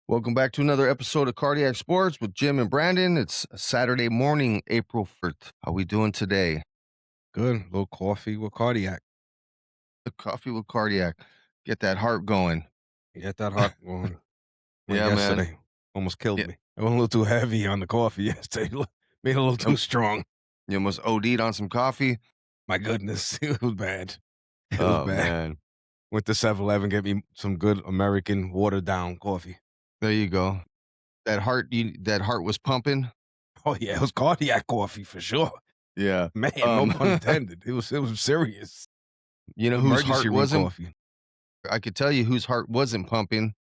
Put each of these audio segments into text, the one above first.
Welcome back to another episode of Cardiac Sports with Jim and Brandon. It's Saturday morning, April 1st. How we doing today? Good. A little coffee with cardiac. The coffee with cardiac. Get that heart going. Get that heart going. Went Yeah, man. yesterday. Almost killed Yeah. me. I went a little too heavy on the coffee yesterday. Made it a little too um, strong. You almost OD'd on some coffee. My goodness. It was bad. It was Oh, bad. man. Went to 7-Eleven, get me some good American watered down coffee. There you go. That heart was pumping. Oh yeah, it was cardiac coffee for sure. Yeah. Man, no Um, pun intended. It was serious. you know whose Emergency heart room wasn't? coffee. I could tell you whose heart wasn't pumping.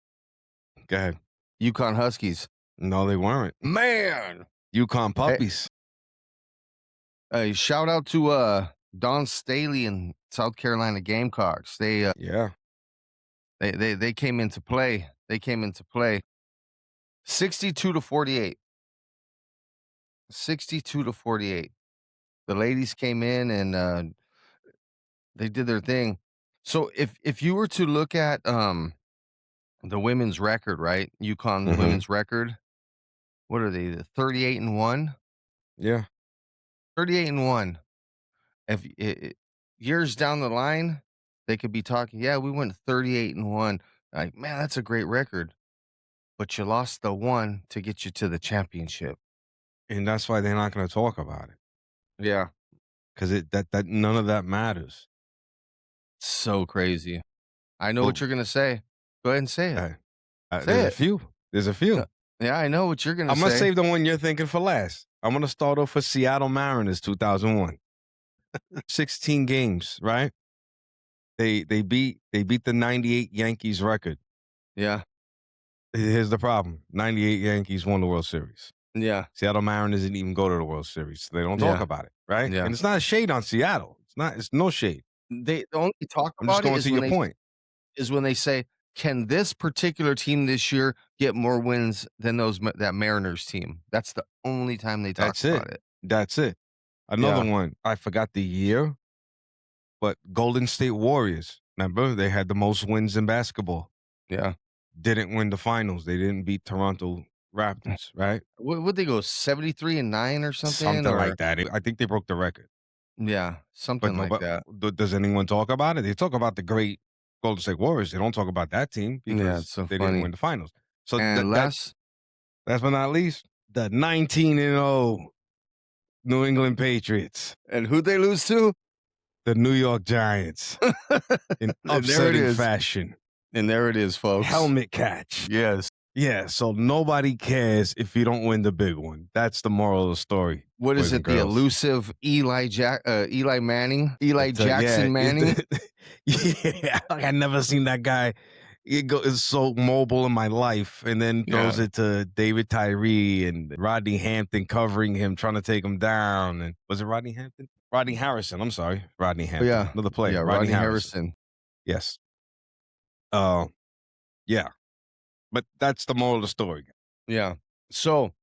Go ahead. Yukon Huskies. No, they weren't. Man. Yukon Hey, puppies. shout out to Don Staley and South Carolina Gamecocks. Yeah. They came into play. They came into play. 62 to 48. 62 to 48. The ladies came in and they did their thing. So if you were to look at the women's record, right? UConn Mm-hmm. women's record, what are they? 38 and 1? Yeah. 38 and 1. If years down the line, they could be talking, yeah, we went 38 and 1. Like, man, that's a great record. But you lost the one to get you to the championship. And that's why they're not gonna talk about it. Yeah. Because that none of that matters. So crazy. I know But what you're gonna say. Go ahead and say it. uh, Say there's a it. few. There's a Uh, few. yeah, I know what you're gonna I'm gonna say. save the one you're thinking for last. I'm gonna start off with Seattle Mariners 2001. 16 games, right? They beat the 98 Yankees record. Yeah, Here's the problem. 98 Yankees won the World Series. yeah, Seattle Mariners didn't even go to the World Series. So they don't talk yeah, about it, right? yeah. And it's not a shade on Seattle. It's no shade. The only talk I'm just about it going to your point. is when they say, "Can this particular team this year get more wins than that Mariners team?" That's the only time they talk That's it. about it. That's it. Another Yeah, one. I forgot the year, but Golden State Warriors. Remember, they had the most wins in basketball. yeah. Didn't win the finals. They didn't beat Toronto Raptors, right? Would they go 73 and 9 or something? Something Or like that. I think they broke the record. yeah, But something no, like but that. does anyone talk about it? They talk about the great Golden State Warriors. They don't talk about that team Yeah, it's because so they didn't funny. win the finals. So And last, last but not least, the 19-0 New England Patriots, and who'd they lose to? the New York Giants, in And there it upsetting is. fashion. And there it is, folks. Helmet catch. Yes. Yeah, so nobody cares if you don't win the big one. That's the moral of the story, What is boys and it? The girls. elusive Eli Manning, Eli Yeah, Jackson Manning. yeah, like I never seen that guy. Is so mobile in my life, and then throws Yeah, it to David Tyree and Rodney Hampton covering him, trying to take him down. And was it Rodney Hampton? Rodney Harrison. I'm sorry, Rodney oh, Hampton, yeah, another yeah. player, Rodney Rodney Harrison. Harrison. Yes. Uh, yeah, but that's the moral of the story. Yeah. So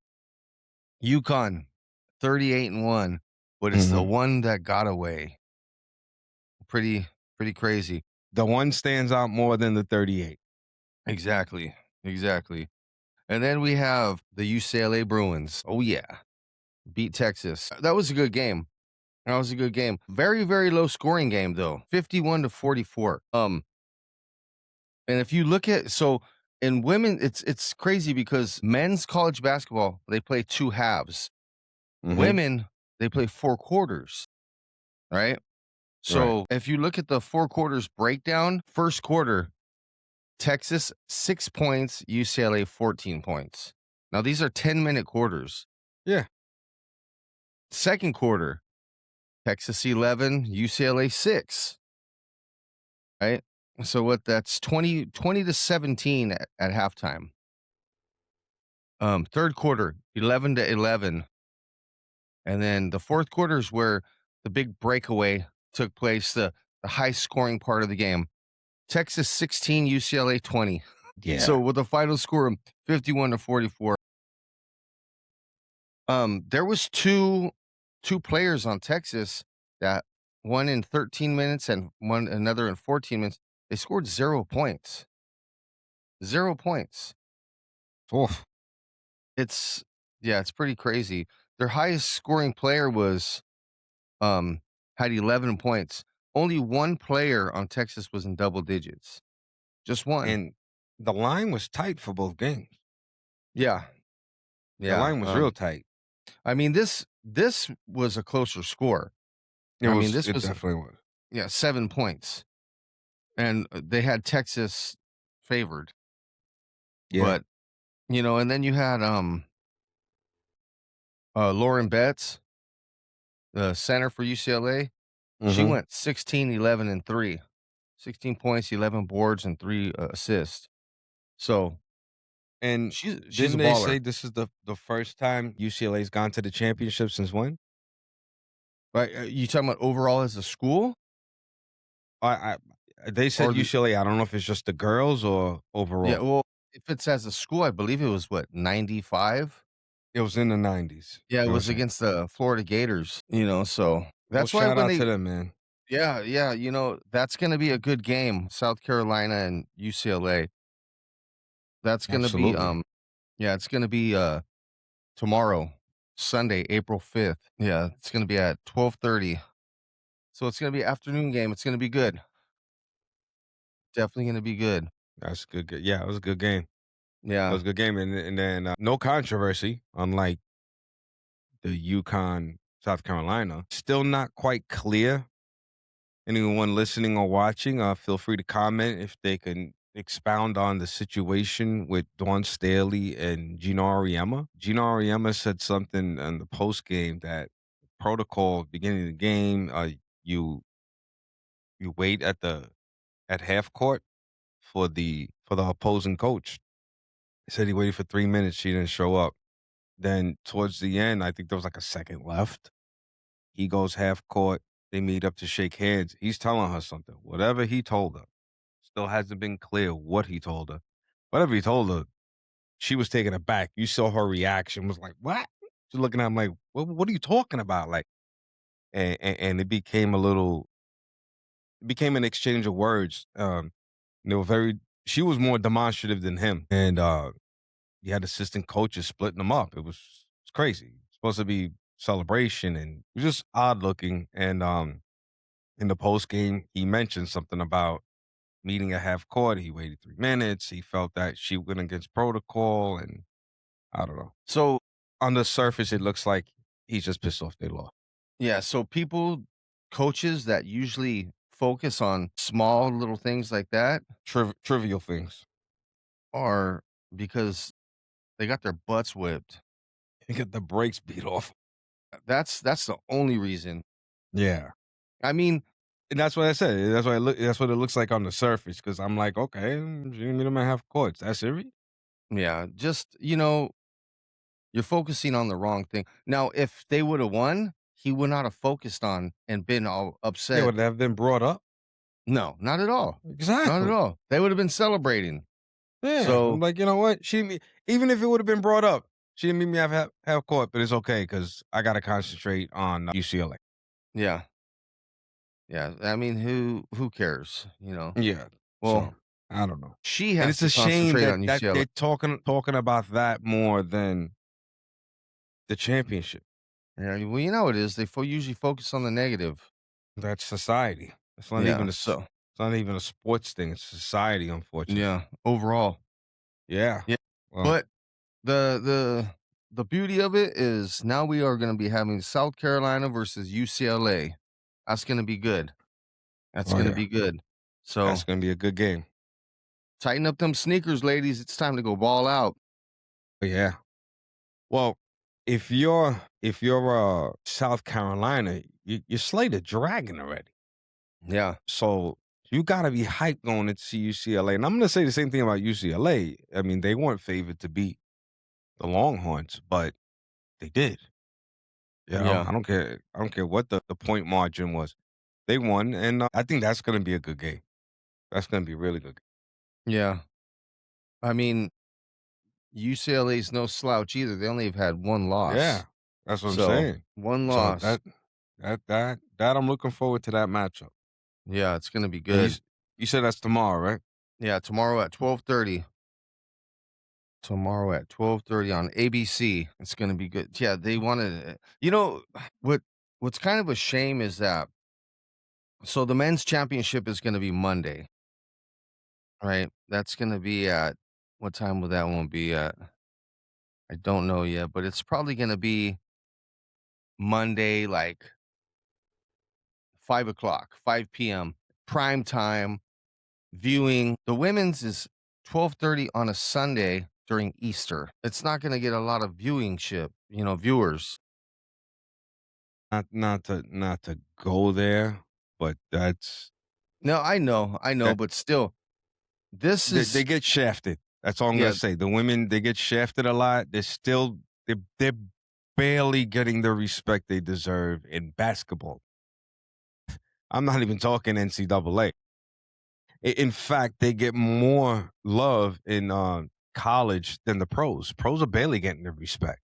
UConn, 38 and 1, but it's the Mhm. one that got away. Pretty crazy. The one stands out more than the 38. Exactly. Exactly. And then we have the UCLA Bruins. Oh yeah, beat Texas. That was a good game. That was a good game. Very, very low scoring game though. 51 to 44. And if you look at in women, it's crazy because men's college basketball, they play two halves. Mhm. Women, they play four quarters, right? Right. So if you look at the four quarters breakdown, first quarter, Texas 6 points, UCLA 14 points. Now these are 10-minute quarters. Yeah. Second quarter, Texas 11, UCLA 6. Right? So what that's 20 to 17 at halftime. Third quarter, 11 to 11. And then the fourth quarter is where the big breakaway took place, the high scoring part of the game. Texas 16, UCLA 20. So Yeah. with a final score of 51 to 44. There was two players on Texas that one in 13 minutes and another in 14 minutes. They scored 0 points. 0 points. Oof. It's yeah, it's pretty crazy. Their highest scoring player was, um had 11 points. Only one player on Texas was in double digits. Just one. And the line was tight for both games. Yeah, The yeah, line was real tight. I mean, this was a closer score. It I mean, was this it was definitely was. yeah, 7 points, and, they had Texas favored, Yeah. but, and then you had, Lauren Betts, the center for UCLA. She Mhm. went 16, 11, and 3. 16 points, 11 boards, and 3, assists. So, And she's a didn't they baller. say this is the first time UCLA's gone to the championship since when? Right, you talking about overall as a school I they said or the UCLA. I don't know if it's just the girls or yeah, overall. well, if it's as a school, I believe it was what, 95? It was in the 90s. Yeah, it They were was saying. against the Florida Gators, so Well, that's why shout when out to they them, man. yeah, yeah, that's gonna be a good game, South Carolina and UCLA. That's gonna be, Absolutely. yeah, it's gonna be, tomorrow, Sunday, April 5th. Yeah, it's gonna be at 12:30. So it's gonna be afternoon game, it's gonna be good. Definitely gonna be good. That's a good. Yeah, it was a good game. It Yeah. was a good game, and then no controversy, unlike the Yukon South Carolina. Still not quite clear. Anyone listening or watching, feel free to comment if they can expound on the situation with Dawn Staley and Gino Auriemma. Gino Auriemma said something in the post game that protocol beginning of the game, you you wait at half court for the opposing coach. He said he waited for 3 minutes. She didn't show up. Then towards the end, I think there was like a second left. He goes half court. They meet up to shake hands. He's telling her something. Whatever he told her, still hasn't been clear what he told her. Whatever he told her, she was taken aback. You saw her reaction was like, "What?" She's looking at him like, What are you talking about?" Like, and it became a little, it became an exchange of words. They were very. She was more demonstrative than him, and you had assistant coaches splitting them up. It's crazy. It's supposed to be celebration, and it was just odd looking. And in the post game, he mentioned something about meeting at half court. He waited 3 minutes. He felt that she went against protocol, and I don't know. So On the surface, it looks like he's just pissed off they lost. yeah, so coaches that usually focus on small little things like that Trivial things. are because they got their butts whipped. He got the brakes beat off. That's the only reason. Yeah. I mean, And that's what I said. That's what that's what it looks like on the surface. Because I'm like, okay, you meet him at half courts. That's it. yeah, just, you're focusing on the wrong thing. Now, if they would have won, he would not have focused on and been all Yeah, upset. would have been brought up. No, not at all. Not at Exactly. all. They would have been celebrating. Yeah. I'm So, like, you know what? Even if it would have been brought up, she didn't meet me at half court, but it's okay because I got to concentrate on UCLA. yeah. Yeah, I mean, who cares, Yeah. Well, So I don't know. she And has it's to a shame concentrate that on UCLA. they're talking about that more than the championship. Yeah, well, it is. They usually focus on the negative. That's society. It's not even Yeah, so it's not even a sports thing. It's society, unfortunately. yeah, overall. Yeah. Yeah, Well, but the beauty of it is now we are gonna be having South Carolina versus UCLA. That's gonna be good. That's oh gonna yeah, be good. that's So, gonna be a good game. tighten up them sneakers, ladies. It's time to go ball out. But yeah. Well, if you're South Carolina, you're slated dragon already. Yeah, So you got to be hyped going into UCLA. And I'm going to say the same thing about UCLA. I mean, they weren't favored to beat the Longhorns, but they did. You know, yeah, I don't care what the point margin was. They won, and I think that's going to be a good game. That's going to be a really good. yeah. I mean, UCLA's no slouch either. They only have had 1 Yeah, loss. that's what I'm So, saying. 1 So loss. that I'm looking forward to that matchup. Yeah, it's gonna be And good. you said that's tomorrow, right? Yeah, tomorrow at 12:30. tomorrow at 12:30 on ABC. It's gonna be good. Yeah, they wanna you know, what what's kind of a shame is that so the men's championship is gonna be Monday, right? That's gonna be at what time will that one be at? I don't know yet, but it's probably gonna be Monday, like 5 o'clock, 5 p.m., prime time viewing. The women's is 12:30 on a Sunday during Easter. It's not gonna get a lot of viewers. Not to go there, but No, I know, that but still, this they is get shafted. That's all I'm gonna yeah, say. The women, they get shafted a lot. They're barely getting the respect they deserve in basketball. I'm not even talking NCAA. In fact, they get more love in college than the pros. Pros are barely getting the respect.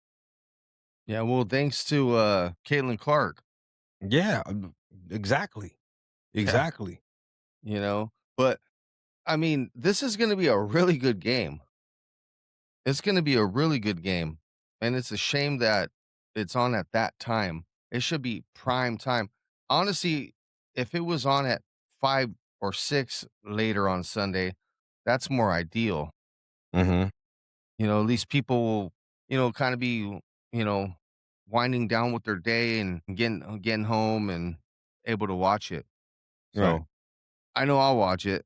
yeah, well, thanks to, Caitlin Clark. Yeah, exactly, Yeah, exactly. but, I mean, this is gonna be a really good game. It's gonna be a really good game, and it's a shame that it's on at that time. It should be prime time. Honestly, if it was on at 5 or 6 later on Sunday, that's more ideal. Hmm. At least people will, kinda be, you know, winding down with their day and getting home and able to watch it. Right. So, I know I'll watch it.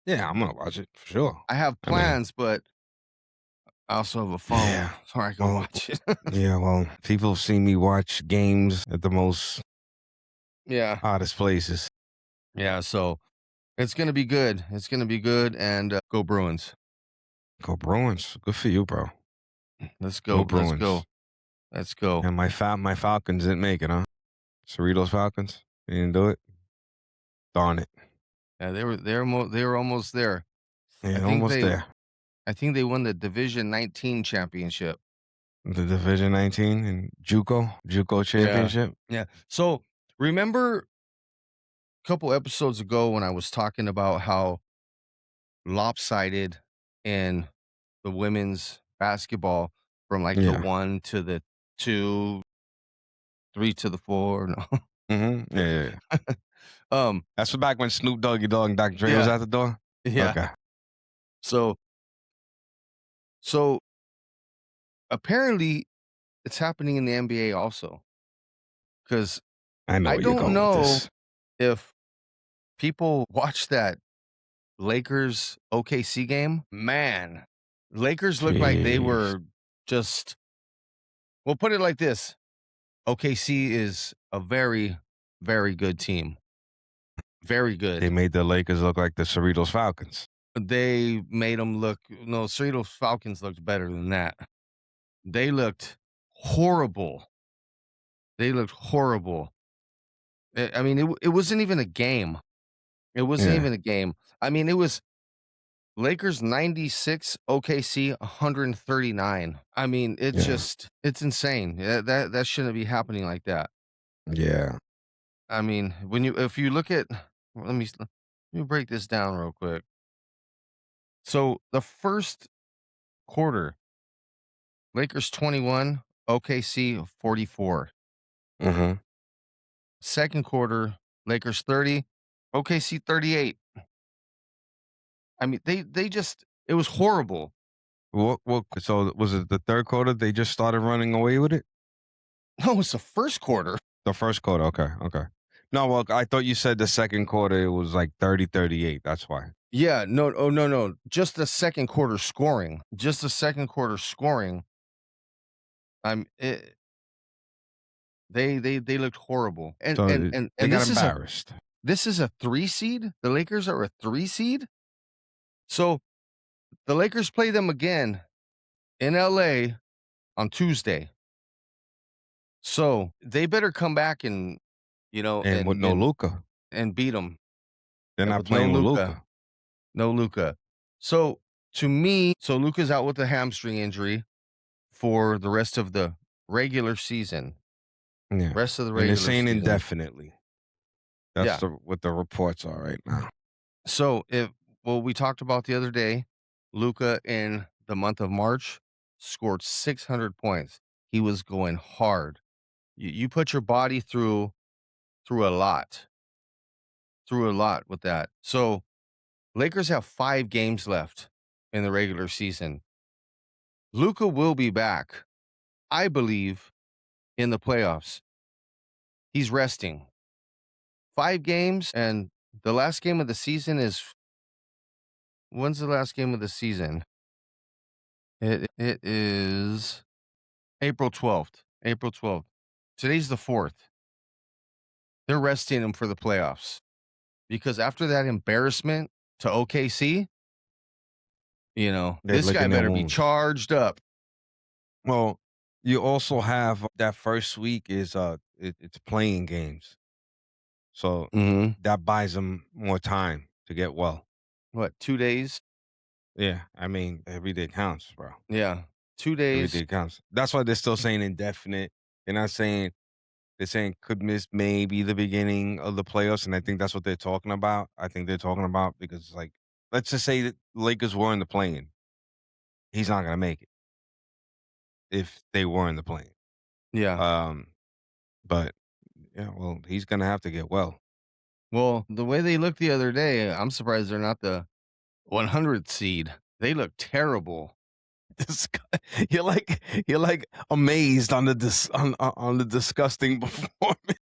Yeah, I'm gonna watch it for sure. I have I mean, plans, but I also have a phone, yeah. so I can Well, watch it. yeah. Well, people have seen me watch games at the most Yeah. oddest places. Yeah, so it's gonna be good. It's gonna be good, and, go Bruins. Go Bruins. Good for you, bro. Let's Go go, let's Bruins. go, let's go. And my Falcons didn't make it, huh? Cerritos Falcons. They didn't do it. Darn it. Yeah, they were almost there. I Yeah, think almost they there. I think they won the Division 19 championship. The Division 19 and JUCO Yeah, championship. yeah. So, remember a couple episodes ago when I was talking about how lopsided in the women's basketball from, like, the Yeah. 1 to the 2, 3 to the 4, no. Yeah, yeah, yeah. Um, That's for back when Snoop Doggy Dogg and Dr. Dre was yeah, at the door. yeah. Okay. So so apparently it's happening in the NBA also, because I know I where you're don't going with know this. if people watch that Lakers OKC game. Man, Lakers looked like they Jeez. were just we'll put it like this. OKC is a very, very good team. Very They good. made the Lakers look like the Cerritos Falcons. They made them look no, Cerritos Falcons looked better than that. They looked horrible. They looked horrible. I mean, it wasn't even a game. It wasn't Yeah, even a game. I mean, it was Lakers 96, OKC 139. I mean, yeah, it's insane. Yeah, that shouldn't be happening like that. yeah. I mean, if you look at let me break this down real quick. So the first quarter, Lakers 21, OKC 44. Mhm. Second quarter, Lakers 30, OKC 38. I mean, they just it was horrible. What so was it the 3rd quarter they just started running away with it? No, it's the first quarter. The 1st quarter, okay, okay. No, well, I thought you said the 2nd quarter it was like 30-38. That's why. Yeah, no, oh no, no, just the second quarter scoring. Just the second quarter scoring. I'm it, they looked horrible. And So, and and they and got this embarrassed. is a 3 seed. The Lakers are a 3 seed. So the Lakers play them again in LA on Tuesday. So they better come back and you know And with and no and Luka. and beat them They're not with no playing with Luca. Luka. No Luca. So to me, so Luca's out with a hamstring injury for the rest of the regular season. Yeah. Rest of the And they're regular saying season. indefinitely. That's Yeah. what the reports are right now. So if well, we talked about the other day, Luca in the month of March, scored 600 points. He was going hard. You put your body through a lot, through a lot with that. So Lakers have 5 games left in the regular season. Luka will be back, I believe, in the playoffs. He's resting. 5 games, and the last game of the season is when's the last game of the season? It is April 12th. April 12th. Today's the 4th. They're resting him for the playoffs because after that embarrassment to OKC, They're this guy licking their better be wounds. charged up. Well, you also have that first week is it's playing games, so Mhm. that buys them more time to get well. What, 2 days? Yeah, I mean every day counts, bro. Yeah, 2 Every days. day counts. That's why they're still saying indefinite. They're not saying they're saying could miss maybe the beginning of the playoffs, and I think that's what they're talking about. I think they're talking about because like let's just say that Lakers were in the plane. He's not gonna make it if they were in the plane. Yeah. Um, but yeah, well, he's gonna have to get well. Well, the way they looked the other day, I'm surprised they're not the 100th seed. They look terrible. This guy, you're like amazed on the on the disgusting performance.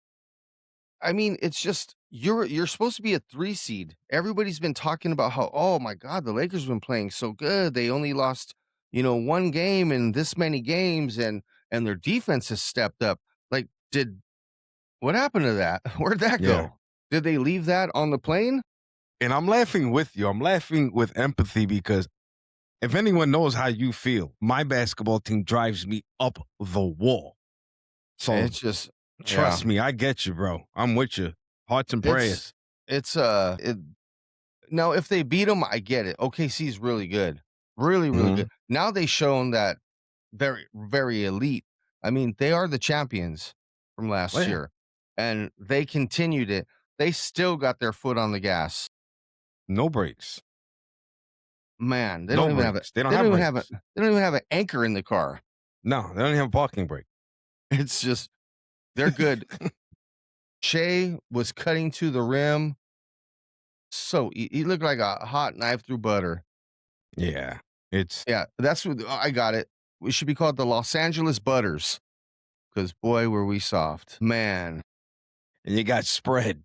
I mean, it's just you're supposed to be a 3 seed. Everybody's been talking about how, "Oh my god, the Lakers been playing so good. They only lost, 1 game in this many games, and their defense has stepped up." Like, what happened to that? Where'd that Yeah, go? Did they leave that on the plane? and I'm laughing with you. I'm laughing with empathy because if anyone knows how you feel, my basketball team drives me up the wall. So It's just trust yeah. me, I get you, bro. I'm with you. Hearts and It's prayers. it now if they beat them, I get it. OKC is really good. Really, really Hmm. good. Now they've shown that very, very elite. I mean, they are the champions from Well, last yeah, year, and they continued it. They still got their foot on the gas. no breaks, Man, no breaks. They don't they have don't even have a breaks. they don't even have an anchor in the car. No, they don't even have a parking brake. It's just they're good. Shea was cutting to the rim. So he looked like a hot knife through butter. Yeah, it's Yeah, that's what I got it. We should be called the Los Angeles Butters because boy were we soft. Man, and you got spread.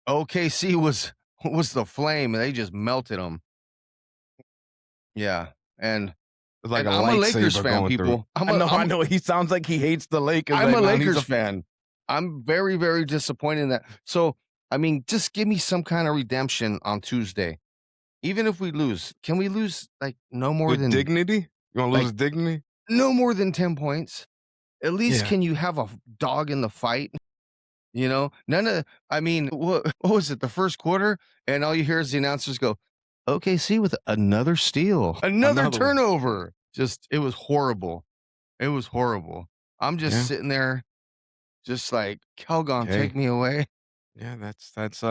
OKC was the flame, and they just melted them. Yeah, It's like and a I'm a Lakers lightsaber fan, going through. people. I'm I a know, I I'm know. He sounds like he hates the Lakers I'm right a now. And he's Lakers a fan. I'm very, very disappointed in that. So, I mean, just give me some kind of redemption on Tuesday. Even if we lose, can we lose like with dignity. You want to like lose dignity? no more than 10 points? At least Yeah, can you have a dog in the fight? None of I mean, what was it, the first quarter? And all you hear is the announcers go, OKC with another steal, another another one. turnover. Just it was horrible. It was horrible. I'm just Yeah. sitting there, just like, Calgon, take Hey. me away. Yeah. That's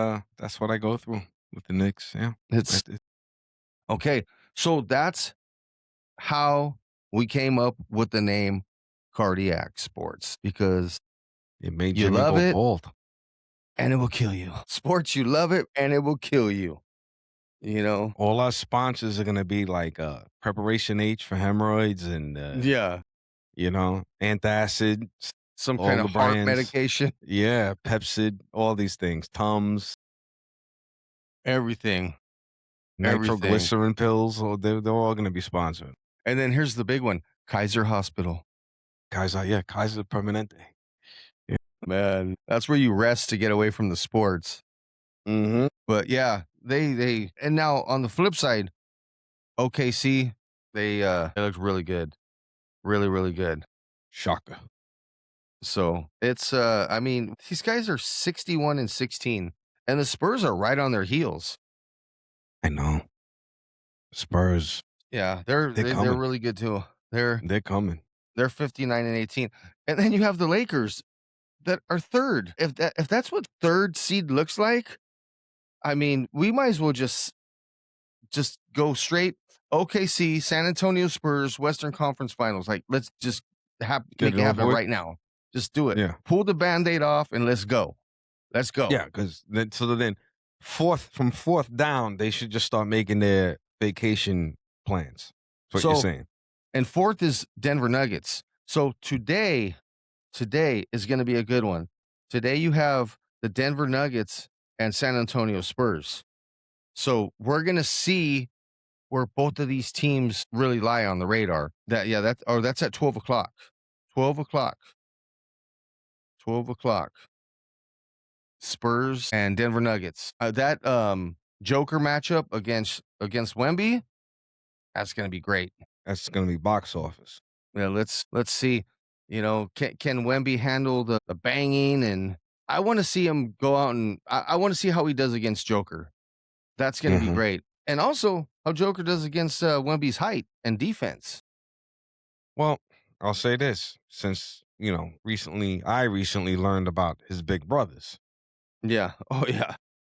what I go through with the Knicks. Yeah. It's It, okay. So that's how we came up with the name cardiac sports because it made you Jimmy love go it bald. and it will kill you. Sports, you love it and it will kill you. You know? All our sponsors are gonna be like Preparation H for hemorrhoids and Yeah. antacid, Some all kind of the heart brands. medication, Yeah, Pepsid, all these things. Tums, everything, everything. nitroglycerin pills. They're all gonna be sponsored. And then here's the big one, Kaiser Hospital. Kaiser, yeah, Kaiser Permanente. Yeah. Man, that's where you rest to get away from the sports. Mm-hmm. But yeah, they and now on the flip side, OKC, they looked really good. Really, really good. Shocker. So it's I mean, these guys are 61 and 16, and the Spurs are right on their heels. I know. Spurs, Yeah, they're they're coming. really good too. They're They're coming. they're 59 and 18. And then you have the Lakers that are third. If that's what third seed looks like, I mean, we might as well just just go straight OKC, San Antonio Spurs, Western Conference Finals. Like, let's just Get make it it over happen with. right now. Just do it. Yeah. Pull the band-aid off and let's go. Let's go. Yeah, because then fourth down, they should just start making their vacation plans. That's what you're So, saying. and fourth is Denver Nuggets. So today is going to be a good one. Today you have the Denver Nuggets and San Antonio Spurs. So we're going to see where both of these teams really lie on the radar. That's at 12 o'clock. 12 o'clock. 12 o'clock. Spurs and Denver Nuggets. That Joker matchup against Wemby, that's going to be great. That's gonna be box office. Yeah, let's see. Can Wemby handle the banging? And I want to see him go out and I want to see how he does against Joker. That's going to be Mhm. great. And also how Joker does against Wemby's height and defense. Well, I'll say this, since, I recently learned about his big brothers. Yeah. Oh yeah.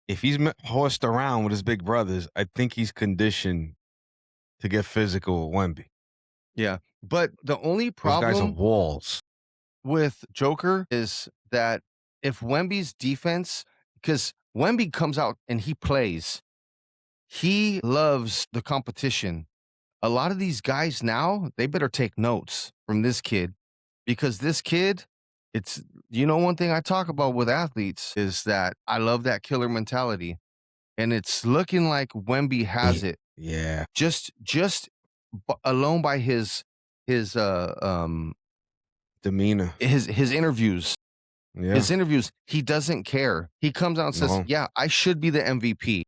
If he's horsed around with his big brothers, I think he's conditioned to get physical with Wemby. Yeah. But the only Those guys are problem walls. with Joker is that if Wemby's defense, because Wemby comes out and he plays, he loves the competition. A lot of these guys now, they better take notes from this kid because this kid, it's, one thing I talk about with athletes is that I love that killer mentality. And it's looking like Wemby has it Yeah. just alone by his Demeanor. his interviews. Yeah. His interviews, he doesn't care. He comes out and says, No. "Yeah, I should be the MVP.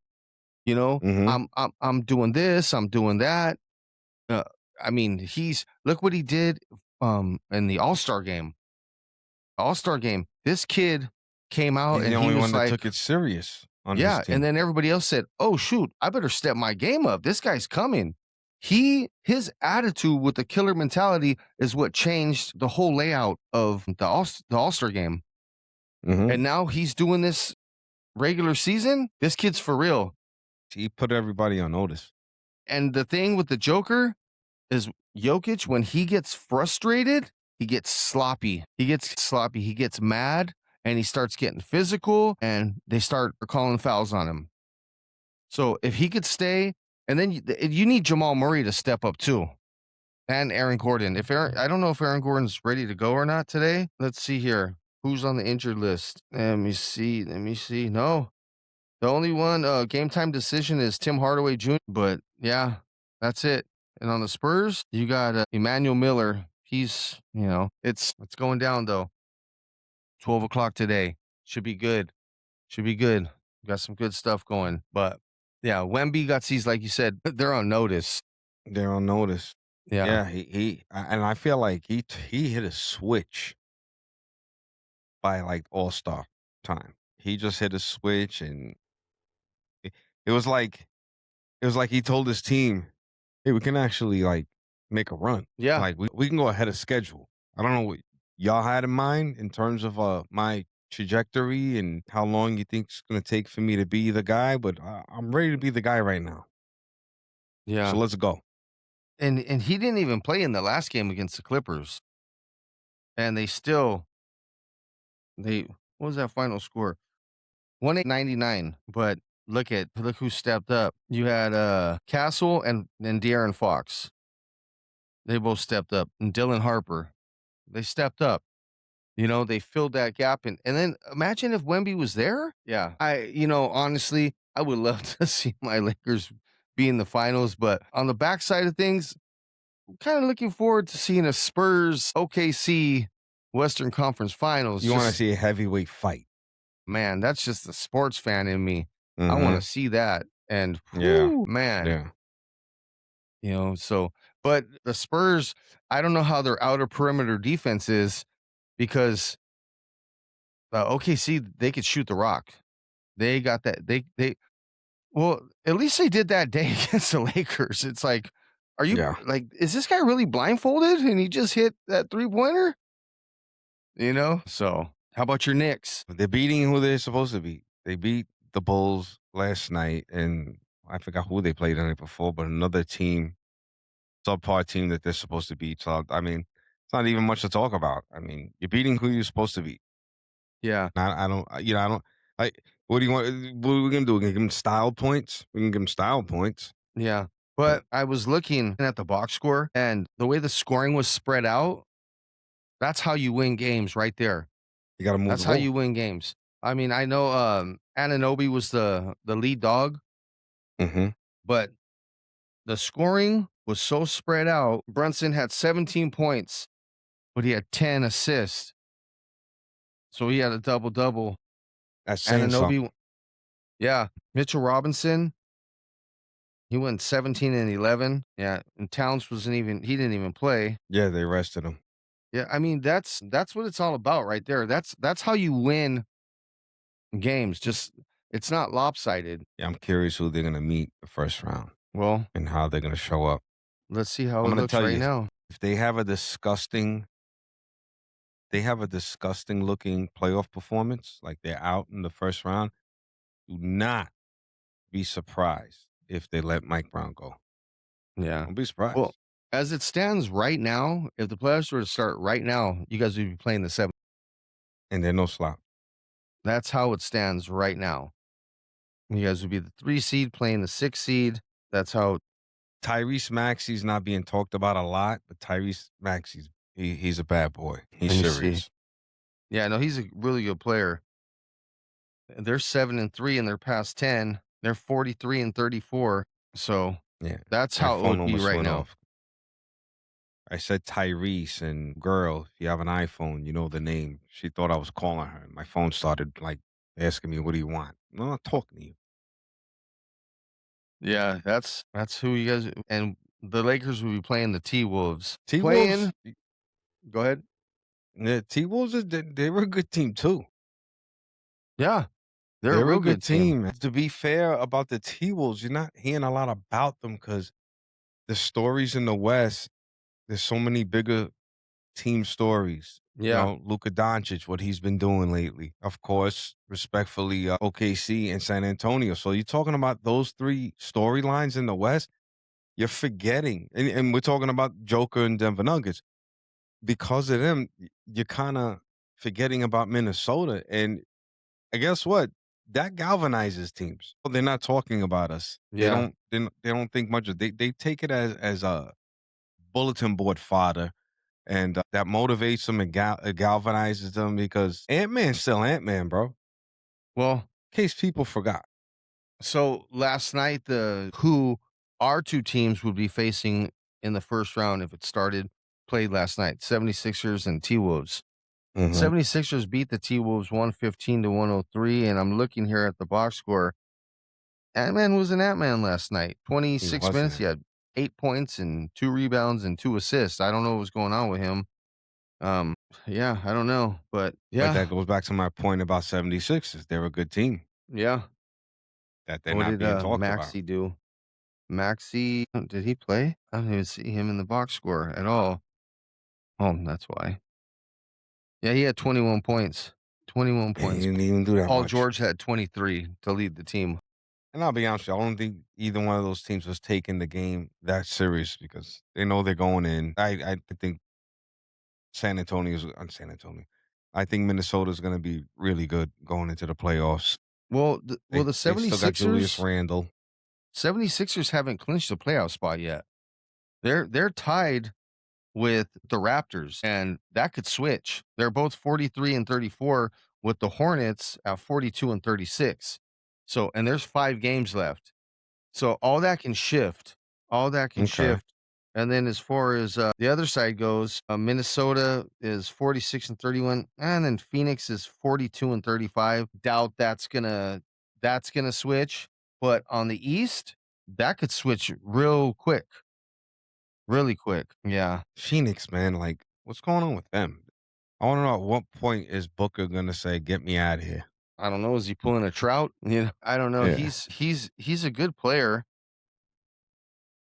Mhm. I'm doing this, I'm doing that." Uh, I mean, he's look what he did in the All-Star game. All-Star game. This kid came out He's the and he only one was that like, took it serious on his yeah, and team. then everybody else said, "Oh shoot, I better step my game up. This guy's coming." His attitude with the killer mentality is what changed the whole layout of the All-Star game. Mhm. And now he's doing this regular season. This kid's for real. He put everybody on notice. And the thing with the Joker is Jokic, when he gets frustrated, he gets sloppy. He gets sloppy. He gets mad and he starts getting physical and they start calling fouls on him. So if he could stay, and then you need Jamal Murray to step up too, and Aaron Gordon. I don't know if Aaron Gordon's ready to go or not today. Let's see here. Who's on the injured list? Let me see. Let me see. No, the only one game time decision is Tim Hardaway Jr. But yeah, that's it. And on the Spurs, you got Emmanuel Miller. He's it's going down though. 12 o'clock today should be good. Should be good. Got some good stuff going. But yeah, Wemby got seized like you said. They're on notice. They're on notice. Yeah, Yeah, and I feel like he hit a switch by like All-Star time. He just hit a switch and it, it was like it was like he told his team, "Hey, we can actually like make a run. yeah, Like we can go ahead of schedule." I don't know what y'all had in mind in terms of my trajectory and how long you think it's going to take for me to be the guy, but I'm ready to be the guy right now. So yeah. let's go. And he didn't even play in the last game against the Clippers, and they what was that final score? 199. But look who stepped up. You had Castle and De'Aaron Fox. They both stepped up, and Dylan Harper. They stepped up. They filled that gap, and then imagine if Wemby was there. Yeah, honestly, I would love to see my Lakers be in the finals, but on the backside of things, I'm kind of looking forward to seeing a Spurs OKC Western Conference Finals. You want to Just see a heavyweight fight? man, that's just the sports fan in me. I want to Hmm. see that, and Yeah, whoo, man, yeah, so but the Spurs, I don't know how their outer perimeter defense is because OKC, they could shoot the rock. They got that. They well, at least they did that day against the Lakers. It's like, are you yeah. like, is this guy really blindfolded and he just hit that 3-pointer? So how about your Knicks? They're beating who they're supposed to beat. They beat the Bulls last night, and I forgot who they played the night before, but another team, subpar team that they're supposed to beat. So I mean, it's not even much to talk about. I mean, you're beating who you're supposed to beat. Yeah, I don't, I don't. I What do you want? What are we gonna do? We gonna give them style points? We can give them style points. yeah. But But I was looking at the box score, and the way the scoring was spread out, that's how you win games right there. you got to move That's the how ball. you win games. I mean, I know Ananobi was the lead dog, Hmm. but the scoring was so spread out. Brunson had 17 points, but he had 10 assists. So he had a double double. That's saying Ananobi, something. yeah. Mitchell Robinson, he went 17 and 11. Yeah. And Towns wasn't even, he didn't even play. Yeah, they rested him. Yeah. I mean, that's what it's all about right there. That's how you win games. Just, it's not lopsided. Yeah, I'm curious who they're gonna meet the first round Well, and how they're gonna show up. let's see how I'm it gonna looks tell right you, now. if they have a disgusting looking playoff performance, like they're out in the first round, do not be surprised if they let Mike Brown go. Yeah. Don't be Well, surprised. as it stands right now, if the playoffs were to start right now, you guys would be playing the 7th. And they're no slouch. That's how it stands right now. You guys would be the 3 seed playing the 6 seed. That's how. Tyrese Maxey's not being talked about a lot, but Tyrese Maxey's he's a bad boy. He's Let me see. serious. Yeah, no, he's a really good player. They're 7 and 3 in their past 10. They're 43 and 34. So Yeah. that's My how it phone would be almost right went now. off. I said Tyrese, and girl, if you have an iPhone, you know the name. She thought I was calling her. And my phone started like asking me, "What do you want?" No, I'm not talking to you. Yeah, that's who you guys, and the Lakers will be playing the T-Wolves. T Wolves, Playing, go ahead. yeah, T Wolves, they were a good team too. Yeah, they're a They're a real good good team. team. To be fair about the T Wolves, you're not hearing a lot about them because the stories in the West. There's so many bigger team stories. You Yeah. know, Luka Doncic, what he's been doing lately. Of course, respectfully, OKC and San Antonio. So you're talking about those three storylines in the West. You're forgetting, and we're talking about Joker and Denver Nuggets. Because of them, you're kind of forgetting about Minnesota. And guess what? That galvanizes teams. Well, they're not talking about us. They Yeah. don't. They don't think much of. They take it as a bulletin board fodder, and that motivates them and galvanizes them because Ant Man's still Ant Man, bro. In Well, case people forgot. so last night, the who our 2 teams would be facing in the first round if it started, played last night, 76ers and T-Wolves. Hmm. 76ers beat the T-Wolves 115 to 103, and I'm looking here at the box score. Ant-Man was an Ant-Man last night. He 26 minutes, he wasn't, had 8 points and 2 rebounds and 2 assists. I don't know what's going on with him. Um, yeah, I don't know, but but that yeah, goes back to my point about 76ers. They're a good team yeah. that they're What not did, being talked about. Maxey do? Maxey, did he play? I don't even see him in the box score at all. Oh, that's why. Yeah, he had 21 points. 21 And he points. didn't even do that Paul much. George had 23 to lead the team. And I'll be honest with you, I don't think either one of those teams was taking the game that serious because they know they're going in. I think San Antonio's on San Antonio. I think Minnesota's going to be really good going into the playoffs. Well, the They still got Julius 76ers Randle. 76ers haven't clinched a playoff spot yet. They're tied with the Raptors, and that could switch. They're both 43 and 34 with the Hornets at 42 and 36. So, and there's 5 games left. So all that can shift. All that can Okay. shift. And then as far as the other side goes, Minnesota is 46 and 31, and then Phoenix is 42 and 35. Doubt that's gonna switch. But on the East, that could switch real quick, really quick. Yeah. Phoenix, man, like, what's going on with them? I want to know at what point is Booker going to say, get me out of here? I don't know. Is he pulling a trout? I don't know. Yeah. He's a good player.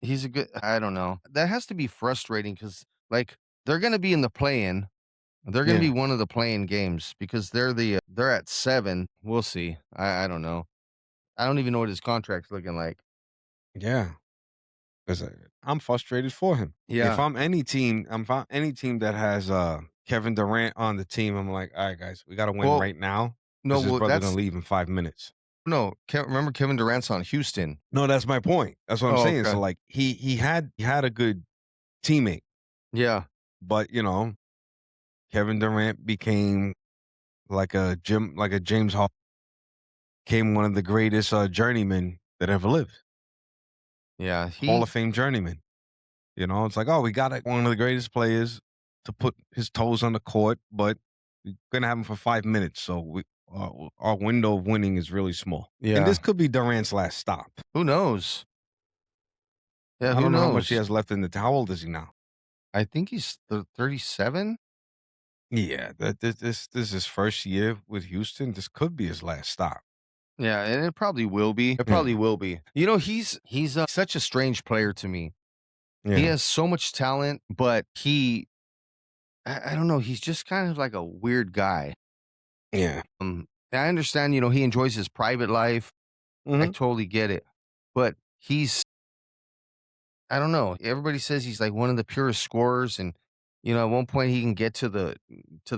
He's a good I don't know. That has to be frustrating because like they're gonna be in the play-in. They're gonna be Yeah. one of the play-in games because they're at 7. We'll see. I don't know. I don't even know what his contract's looking like. Yeah, 'cause I'm frustrated for him. If Yeah. I'm any team that has, Kevin Durant on the team, I'm like, "Alright, guys, we gotta win Well, right now no, because his well, brother gonna that's leave in 5 minutes." no, remember Kevin Durant's on Houston. No, that's my point. That's what I'm Oh, saying. So, okay. like, he had a good teammate, Yeah. but, Kevin Durant became like a James Harden, became one of the greatest, journeymen that ever lived. Yeah. Hall of Fame journeyman. It's like, "Oh, we got one of the greatest players to put his toes on the court, but we're gonna have him for 5 minutes, so our window of winning is really small." And this Yeah. could be Durant's last stop. Who knows? Yeah, I who don't know how much he knows? has left in the how old is he now? I think he's 37. Yeah, this is his first year with Houston. This could be his last stop. Yeah, and it probably will be. It probably Yeah, will be. He's such a strange player to me. He yeah, has so much talent, but I don't know, he's just kind of like a weird guy. yeah. I understand, he enjoys his private life. I Mhm. totally get it. But I don't know. Everybody says he's like one of the purest scorers, and at one point he can get to the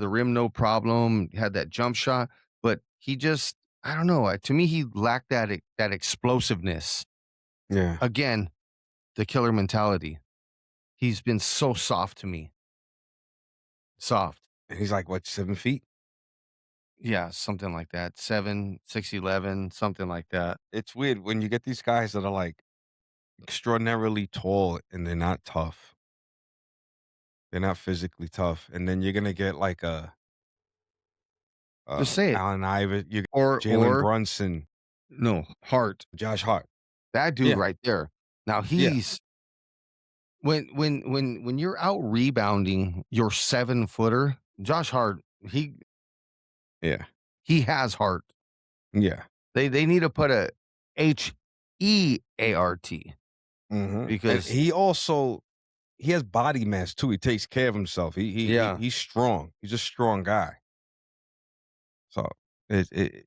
rim no problem. Had that jump shot, but he just I don't know. To me, he lacked that explosiveness. Yeah. Again, the killer mentality. He's been so soft to me. Soft. And he's like, what, 7 feet? Yeah, something like that. 7, 6'11", something like that. It's weird when you get these guys that are, like, extraordinarily tall and they're not tough. They're not physically tough, and then you're gonna get like a, Just say it. Allen Iver you Jalen Or Brunson, no, Hart. Josh Hart. That dude Yeah, right there. Now yeah, he's when you're out rebounding your 7-footer, Josh Hart, he yeah, he has heart. yeah. They need to put a Heart Mhm, and because he has body mass too, he takes care of himself, yeah. he's strong, he's a strong guy, so it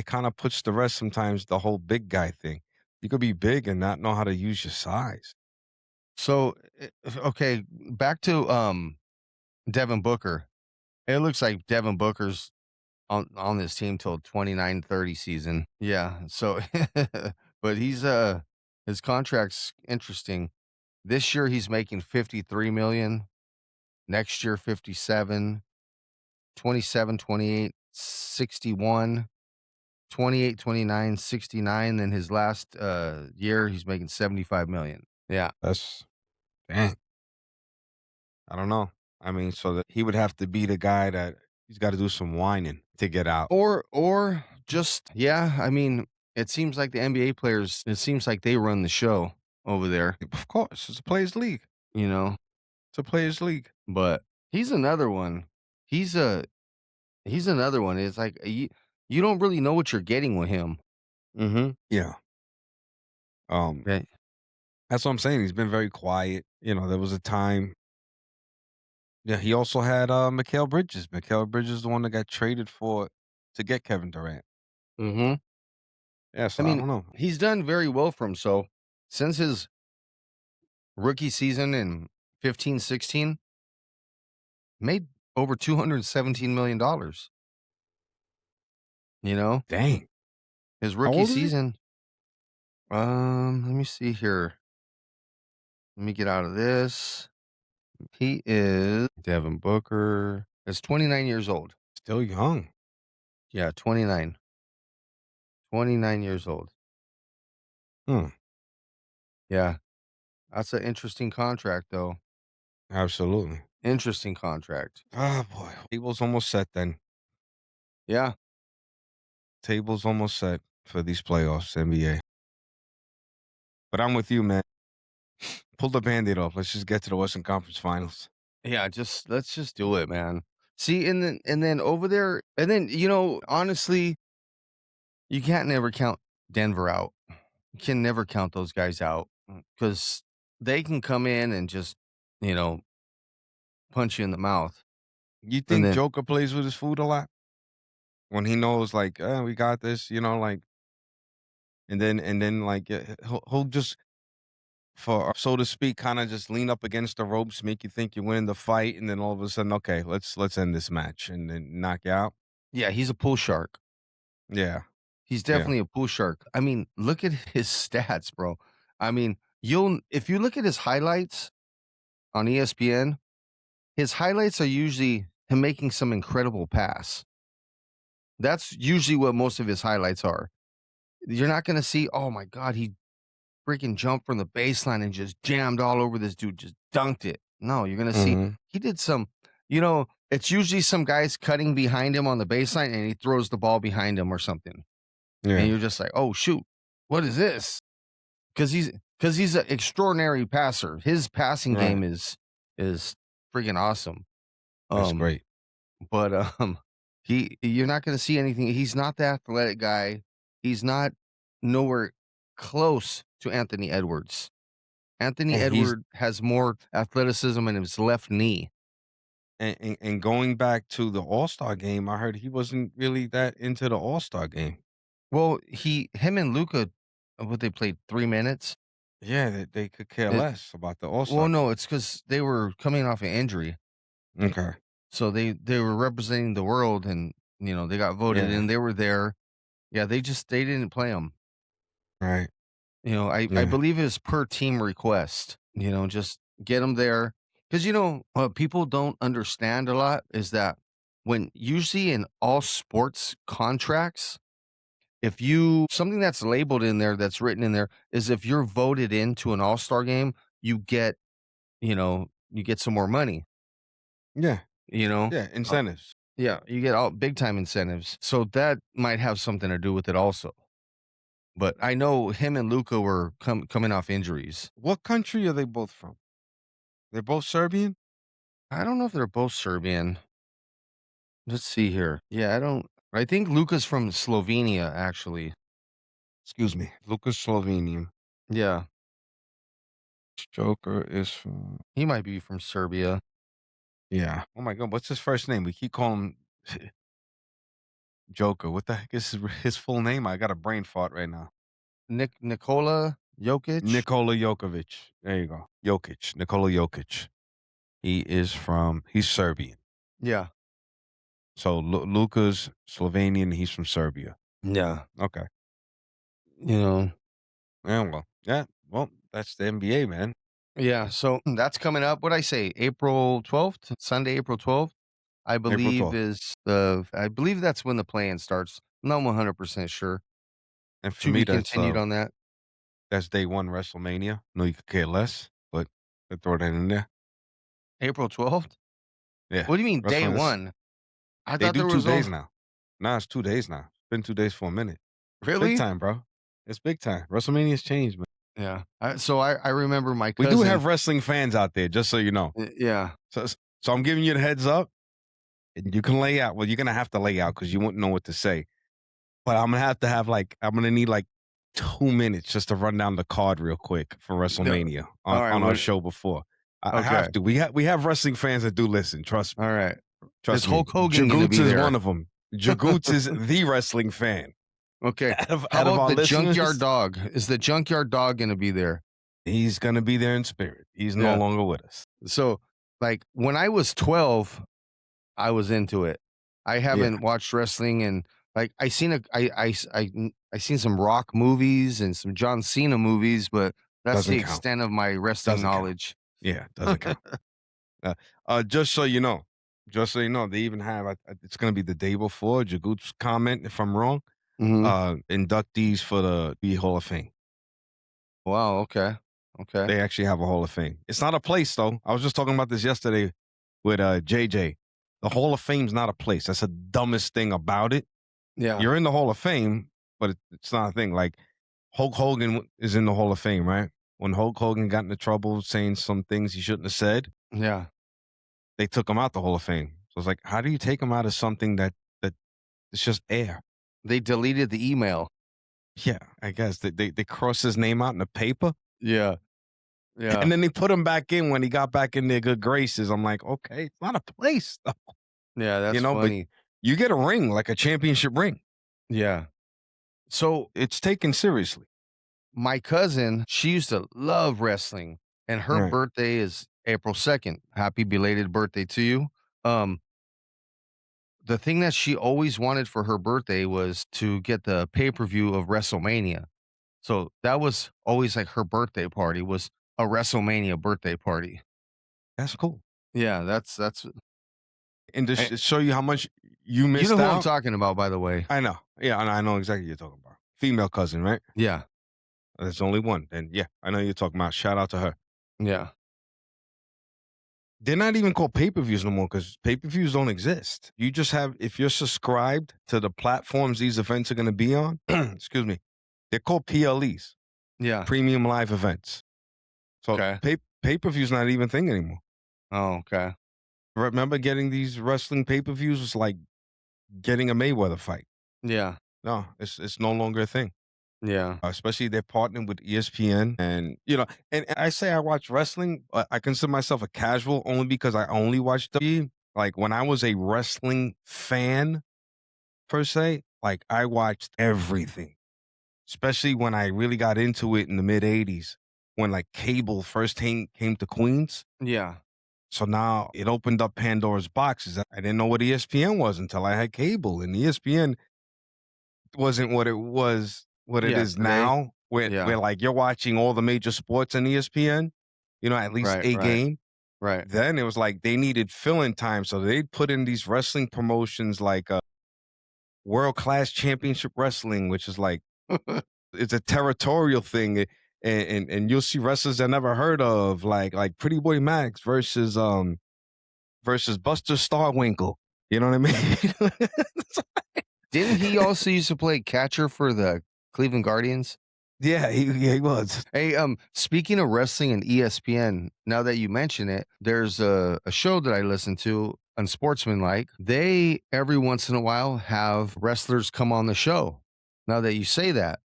kinda puts to rest sometimes the whole big guy thing. You could be big and not know how to use your size. So okay, back to Devin Booker. It looks like Devin Booker's on this team till 29-30 season. Yeah. So but his contract's interesting. This year he's making 53 million, next year 57, 27, 28, 61, 28, 29, 69. Then his last year he's making 75 million. Yeah. That's dang. I don't know. I mean, so that he would have to be the guy that he's gotta do some whining to get out. Or just yeah, I mean, it seems like the NBA players, it seems like they run the show over there, Of course, it's a players' league. you know. It's a players' league. But he's another one. He's a he's another one. It's like you don't really know what you're getting with him. Mhm. Yeah. Um, Right. that's what I'm saying. He's been very quiet. There was a time. Yeah, he also had Mikal Bridges. Mikal Bridges is the one that got traded for to get Kevin Durant. Mhm. Yeah, I so I mean, don't know. he's done very well for him. So since his rookie season in 15-16, made over $217 million. You know, Dang. his How rookie old is he? season. Let me see here. Let me get out of this. He is Devin Booker. Is 29 years old. Still young. Yeah, 29. 29 years old. Hmm. Yeah, that's an interesting contract, though. Absolutely. Interesting contract. Ah, boy. Table's almost set then. Yeah, Table's almost set for these playoffs, NBA. But I'm with you, man. Pull the Band-Aid off. Let's just get to the Western Conference Finals. yeah. Just let's just do it, man. See, and then over there, and then honestly, you can't never count Denver out. You can never count those guys out because they can come in and just you know punch you in the mouth, You and think then Joker plays with his food a lot? When he knows, like, we got this, like and then like he'll just, for so to speak, kind of just lean up against the ropes, make you think you're winning the fight, and then all of a sudden, okay, let's end this match, and then knock you out. Yeah, he's a pool shark. Yeah, He's yeah. definitely a pool shark. I mean, look at his stats, bro. I mean, you'll if you look at his highlights on ESPN, his highlights are usually him making some incredible pass. That's usually what most of his highlights are. You're not gonna see, "Oh my god, he freaking jumped from the baseline and just jammed all over this dude, just dunked it." No, you're gonna see Hmm. he did some it's usually some guys cutting behind him on the baseline and he throws the ball behind him or something. And Yeah. you're just like, "Oh, shoot. What is this?" 'Cause he's an extraordinary passer. His passing Right. game is freaking awesome. That's Um, great. but, you're not gonna see anything he's not the athletic guy. He's not nowhere close to Anthony Edwards. Anthony And he's Edward has more athleticism in his left knee. and going back to the All-Star game, I heard he wasn't really that into the All-Star game. Well, him and Luka, what they played 3 minutes? Yeah, they could care It less about the All-Star well, no, game. it's because they were coming off an injury. Okay. So they were representing the world and, they got voted Yeah. in, they were there. Yeah, they didn't play them. Right. I Yeah. believe it was per team request, just get them there. Because, what people don't understand a lot is that when usually in all sports contracts, if you something that's labeled in there, that's written in there, is if you're voted into an all-star game, you get, you get some more money, Yeah. you know? Yeah. Uh, Incentives. yeah, you get all big time incentives. So that might have something to do with it also. But I know him and Luca were coming off injuries. What country are they both from? They're both Serbian? I don't know if they're both Serbian. Let's see here. Yeah, I think Luca's from Slovenia, actually. Excuse me. Lucas Slovenian. Yeah, Joker is from, he might be from Serbia. yeah. Oh my god, what's his first name? We keep calling him Joker. What the heck is his full name? I got a brain fart right now. Nikola Jokic. Nikola Jokovic. There you go. Jokic. Nikola Jokic. He's Serbian. Yeah, So Luka's Slovenian. He's from Serbia. yeah. Okay. You know, Yeah. Well. Yeah. Well, that's the NBA, man. yeah. So that's coming up. What I say, April 12th, Sunday, April 12th. April 12th. I believe that's when the plan starts. I'm not 100% sure. And for To me, be continued on that. that's day one WrestleMania. No, you could care less, but I throw that in there. April 12th? Yeah. What do you mean day WrestleMania. one? I They thought do there two was days only now. Nah, it's 2 days now. It's been 2 days for a minute. Big really? time, bro. It's big time. WrestleMania's changed, man. Yeah. I remember my We do cousin. have wrestling fans out there, just so you know. Yeah. So I'm giving you the heads up, and you can lay out. Well, you're gonna have to lay out because you wouldn't know what to say. But I'm gonna need like 2 minutes just to run down the card real quick for No, WrestleMania all right. on our What? show before. I Okay. have to. We have wrestling fans that do listen. Trust me. All right. Is Trust me. Hulk Hogan going to Jagoots be is there? one of them. Jagoots is the wrestling fan. Okay. How Out of about our the junkyard listeners, dog? Is the junkyard dog going to be there? he's gonna be there in spirit. He's no Yeah. longer with us. So, like when I was 12, I was into it. I Yeah, haven't watched wrestling and like I seen a I seen some Rock movies and some John Cena movies, but that's the doesn't count. extent of my wrestling Doesn't count. knowledge. Yeah, doesn't count. Uh, just so you know, they even have. It's gonna be the day before Jagoots comment. If I'm wrong, Mhm. inductees for the Hall of Fame. Wow, okay. Okay. They actually have a Hall of Fame. It's not a place though. I was just talking about this yesterday with JJ. The Hall of Fame's not a place. That's the dumbest thing about it. Yeah. You're in the Hall of Fame, but it's not a thing. Like Hulk Hogan is in the Hall of Fame, right? When Hulk Hogan got into trouble saying some things he shouldn't have said, Yeah. they took him out the Hall of Fame. So it's like, how do you take him out of something that it's just air? They deleted the email. Yeah, I guess they crossed his name out in the paper, Yeah. and Yeah. then they put him back in when he got back in their good graces. I'm like, okay, it's not a place, though, Yeah, that's but funny. you get a ring, like a championship ring. Yeah. So It's taken seriously. my cousin, she used to love wrestling, and her Right. birthday is April 2nd. Happy belated birthday to you. Um, the thing that she always wanted for her birthday was to get the pay-per-view of WrestleMania. So that was always like her birthday party was a WrestleMania birthday party. That's cool. Yeah, that's And eh, to show you how much you you know missed who I'm out. talking about, by the way. I know. Yeah, I know exactly what you're talking about. Female cousin, right? Yeah, There's only one. And yeah, I know you're talking about. Shout out to her. yeah, They're not even called pay-per-views no more because pay-per-views don't exist. You just have if you're subscribed to the platforms these events are gonna be on, excuse me, they're called PLEs, yeah. premium live events. So Okay. pay-per-view's not even a thing anymore. Oh, okay. Remember getting these wrestling pay-per-views was like getting a Mayweather fight. Yeah, No, it's no longer a thing. yeah, Especially they're partnering with ESPN, and and I say I watch wrestling. I consider myself a casual only because I only watch WWE. Like when I was a wrestling fan per se, like I watched everything. Especially when I really got into it in the mid '80s, when like cable first came to Queens. yeah, So now it opened up Pandora's boxes. I didn't know what ESPN was until I had cable, and ESPN wasn't what it yeah. is Today, now, where yeah. like you're watching all the major sports on ESPN, at least Right, a right, game. right. Then it was like they needed fill-in time, so they'd put in these wrestling promotions like World Class Championship Wrestling, which is like it's a territorial thing, and you'll see wrestlers I never heard of, like Pretty Boy Max versus Buster Starwinkle. You know what I mean? Didn't he also used to play catcher for the Cleveland Guardians? Yeah, he was. Hey, speaking of wrestling and ESPN, now that you mention it, there's a show that I listen to, Unsportsmanlike. They every once in a while have wrestlers come on the show. Now that you say that.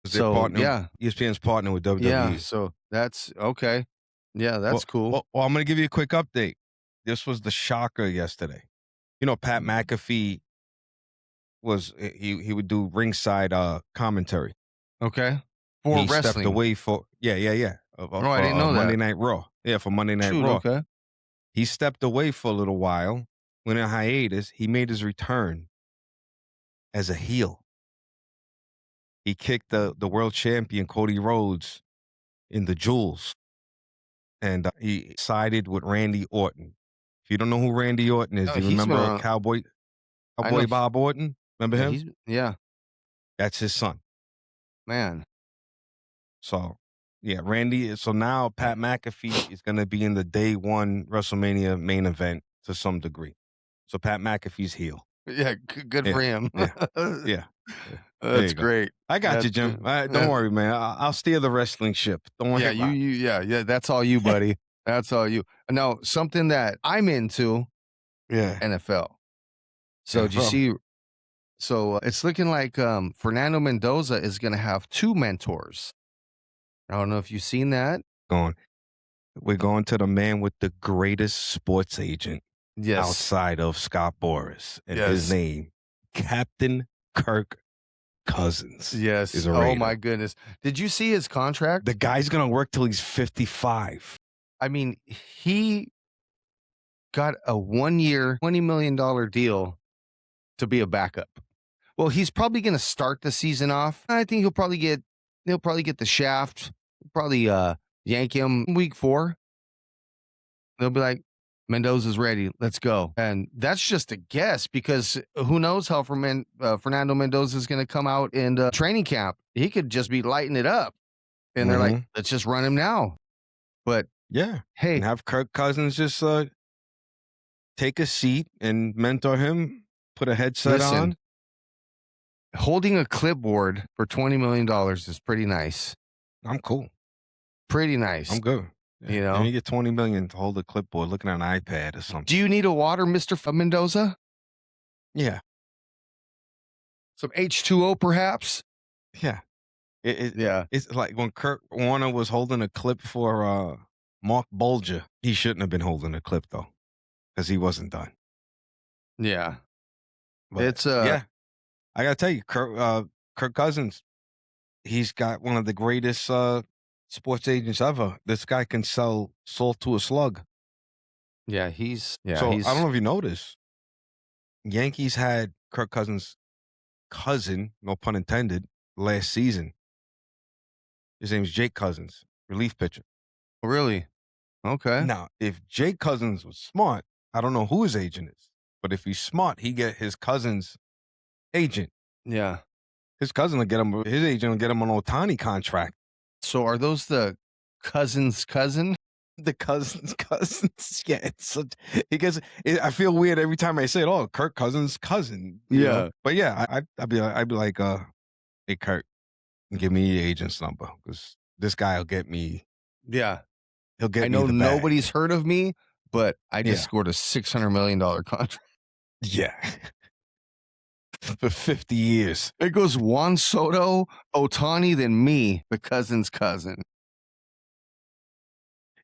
'Cause they're So partnering yeah, ESPN's partnering with yeah. WWE. So that's okay. Yeah, Well that's cool. well, I'm gonna give you a quick update. This was the shocker yesterday. Pat McAfee he would do ringside, commentary. Okay. For He stepped wrestling. away for yeah, Oh, I for, didn't know Monday that. Night Raw. Yeah, for Monday Night Shoot, Raw. okay. He stepped away for a little while, went on hiatus. He made his return as a heel. He kicked the world champion Cody Rhodes in the jewels, and, he sided with Randy Orton. If you don't know who Randy Orton is, Oh, do you he's been remember around. I know Cowboy Bob Orton? Remember yeah, him? yeah, That's his son. man. So, yeah, so now Pat McAfee is gonna be in the day one WrestleMania main event to some degree. So Pat McAfee's heel. Yeah, good for Yeah, him. yeah, yeah, yeah. There That's you go. great. I got you, That's Jim. good. Don't worry, man. I'll steer the wrestling ship. Don't worry Yeah, about it. yeah, that's all you, buddy. That's all you. Now, something that I'm into, Yeah. NFL. So, do you NFL. see? So it's looking like Fernando Mendoza is going to have two mentors. I don't know if you've seen that. Going. We're going to the man with the greatest sports agent Yes, outside of Scott Boras, and his yes, name, Captain Kirk Cousins, is yes. a Oh my Raider. goodness! Did you see his contract? The guy's gonna work till he's 55. I mean, he got a 1 year, $20 million deal to be a backup. Well, he's probably gonna start the season off. I think he'll probably get the shaft, probably, yank him week 4. They'll be like, "Mendoza's ready, let's go." And that's just a guess because who knows how Fernando Mendoza is gonna come out in, training camp. He could just be lighting it up, and they're like, Mhm. "Let's just run him now." But, Yeah, and hey, have Kirk Cousins just, take a seat and mentor him, put a headset listen, on. holding a clipboard for $20 million is pretty nice. I'm cool. Pretty nice, I'm good. Yeah, you give know? me get 20 million to hold a clipboard looking at an iPad or Do something. you need a water, Mr. Mendoza? Yeah, Some H2O perhaps? yeah. It Yeah. it's like when Kurt Warner was holding a clip for, Mark Bulger. He shouldn't have been holding a clip though, because he wasn't done. Yeah. But It's, yeah, I gotta tell you, Kurt. Kirk Cousins, he's got one of the greatest sports agents ever. This guy can sell salt to a slug. Yeah, So I don't he's know if you noticed, Yankees had Kirk Cousins' cousin, no pun intended, last season. His name's Jake Cousins, relief pitcher. really okay. Now, if Jake Cousins was smart, I don't know who his agent is, but if he's smart, he get his cousin's agent. Yeah. His cousin will get him. His agent will get him an Otani contract. So are those the cousin's cousin? The cousin's cousins. Yeah, it's such. He gets. I feel weird every time I say it. Oh, Kirk Cousins' cousin. Yeah. But yeah, I'd be like, hey, Kirk, give me your agent's number because this guy will get me. Yeah. He'll I get me know the bag. nobody's heard of me, but I just Yeah, scored a $600 million contract. yeah. For 50 years. It goes Juan Soto, Otani, then me, the cousin's cousin.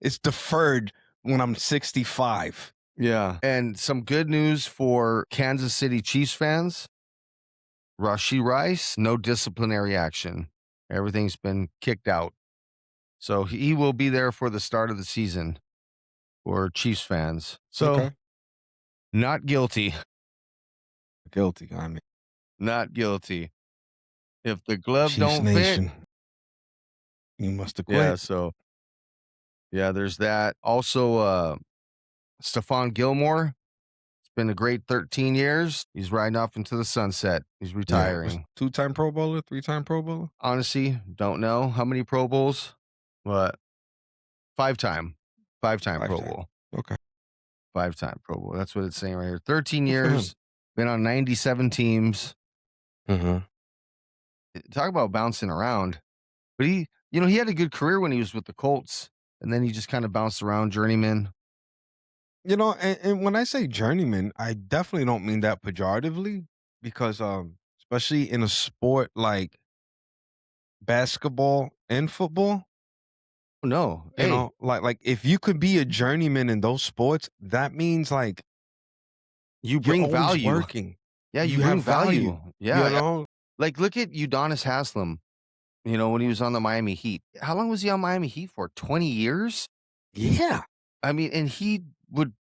It's deferred when I'm 65. Yeah. And some good news for Kansas City Chiefs fans. Rashi Rice, no disciplinary action. Everything's been kicked out. So he will be there for the start of the season for Chiefs fans. So Okay. not guilty. Guilty. I mean, Not guilty. If the glove Chiefs don't fit, Nation. You must have yeah, quit. so yeah, there's that. Also, Stephon Gilmore, it's been a great 13 years. He's riding off into the sunset. He's Yeah. Was retiring. two-time Pro Bowler, three-time Pro Bowler? Honestly, don't know how many Pro Bowls, but five-time, five-time Five Pro time. Bowl, Okay. five-time Pro Bowl. That's what it's saying right here. 13 Good for him. years, been on 97 teams. Mhm. Talk about bouncing around. But he had a good career when he was with the Colts, and then he just kind of bounced around journeyman. And when I say journeyman, I definitely don't mean that pejoratively because especially in a sport like basketball and football, No, hey, like if you could be a journeyman in those sports, that means like you you're bring always value. working. Yeah, you You have bring value, value. you Yeah, know? like look at Udonis Haslem. When he was on the Miami Heat. How long was he on Miami Heat for? 20 years? Yeah. I mean, and would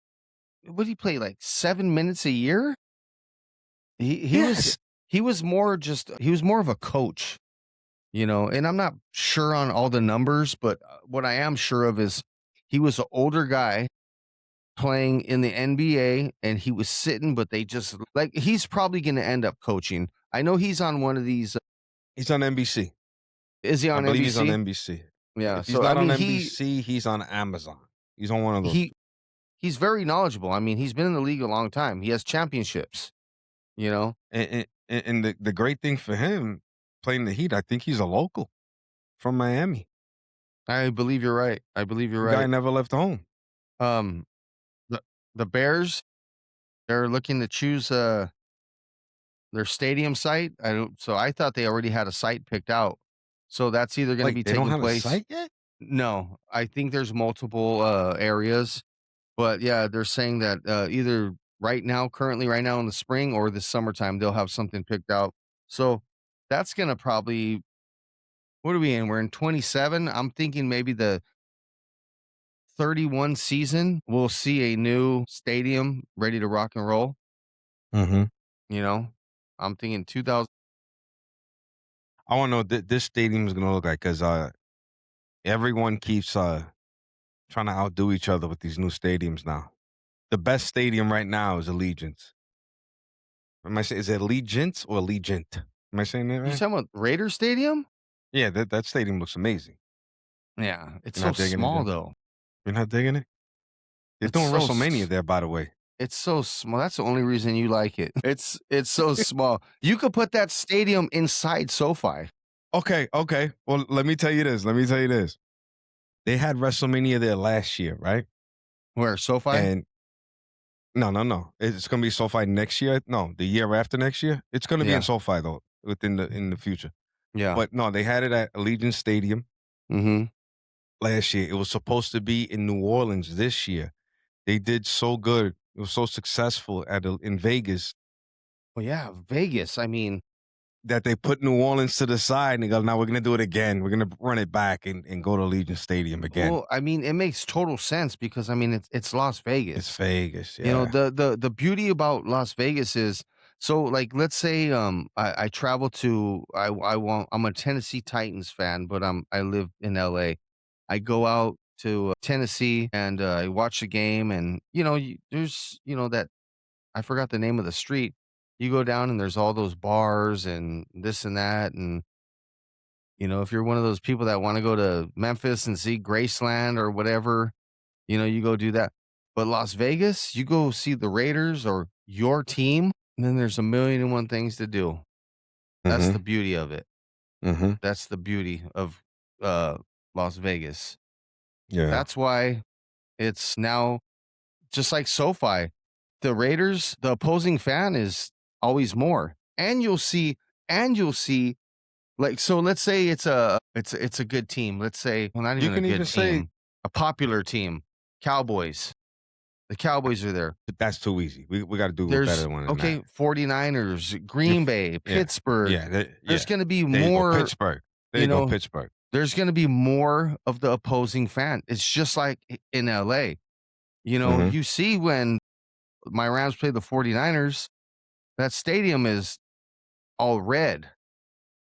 he play like 7 minutes a year? He was Yes. he was more of a coach, and I'm not sure on all the numbers, but what I am sure of is he was an older guy playing in the NBA and he was sitting, but they just like he's probably going to end up coaching. I know he's on one of these. He's on NBC. Is he I on believe he's on NBC? NBC. Yeah. If he's So I not on mean, NBC, he's on Amazon. He's on one of those he 2. he's very knowledgeable. I mean, he's been in the league a long time. He has championships. You know, And the great thing for him playing the Heat, I think he's a local from Miami. I believe you're right. I believe you're The guy right. never left home. Um, the the Bears, they're looking to choose their stadium site. So I thought they already had a site picked out. So that's either going to Wait, be they don't taking have a place. site yet? No, I think there's multiple areas, but yeah, they're saying that either currently right now in the spring or this summertime, they'll have something picked out. So that's going to probably, what are we in? We're in 27. I'm thinking maybe the 31 season, we'll see a new stadium ready to rock and roll. Mhm. You know, I'm thinking 2000. I wanna know what this stadium is gonna look like because everyone keeps, trying to outdo each other with these new stadiums now. The best stadium right now is Allegiance. Am I saying is it Allegiance or Allegiant? Am I saying that You right? talking about Raider Stadium? Yeah, that stadium looks amazing. Yeah, it's You're so not digging it, small Jim? though. You're not digging it? They're It's doing so WrestleMania s- there, by the way. it's so small. That's the only reason you like it. It's so small. You could put that stadium inside SoFi. Okay, okay. Well, let me tell you this. They had WrestleMania there last year, right? Where SoFi? And no. It's gonna be SoFi next year. No, the year after next year. It's gonna be in Yeah, SoFi though, within the in the future. yeah. But no, they had it at Allegiant Stadium Mm-hmm. last year. It was supposed to be in New Orleans this year. They did so good. It was so successful in Vegas. Well, yeah, Vegas. I mean, that they put New Orleans to the side and they go, "Now we're gonna do it again. We're gonna run it back and go to Allegiant Stadium again." Well, I mean, it makes total sense because I mean it's Las It's Vegas. Vegas, You know, yeah. the beauty about Las Vegas is so like let's say I travel to I want I'm a Tennessee Titans fan, but I live in LA. I go out to Tennessee and I watch the game and there's that I forgot the name of the street. You go down and there's all those bars and this and that and if you're one of those people that want to go to Memphis and see Graceland or whatever, you go do that. But Las Vegas, you go see the Raiders or your team, and then there's a million and one things to do. That's the Mhm, beauty of it. mhm. That's the beauty of uh, Las Vegas. Yeah. That's why it's now just like SoFi. The Raiders, the opposing fan is always more. And you'll see like so let's say it's a good team. Let's say well not You even a can even good say team, a popular team. Cowboys. The Cowboys are there. that's too easy. We gotta do a There's better one than that. okay, 49ers, You Green f Bay, Yeah, Pittsburgh. yeah, There's yeah. gonna be There you go, more, Pittsburgh. There you you go, know, Pittsburgh. there's gonna be more of the opposing fan. It's just like in LA. Mhm. You see when my Rams play the 49ers, that stadium is all red,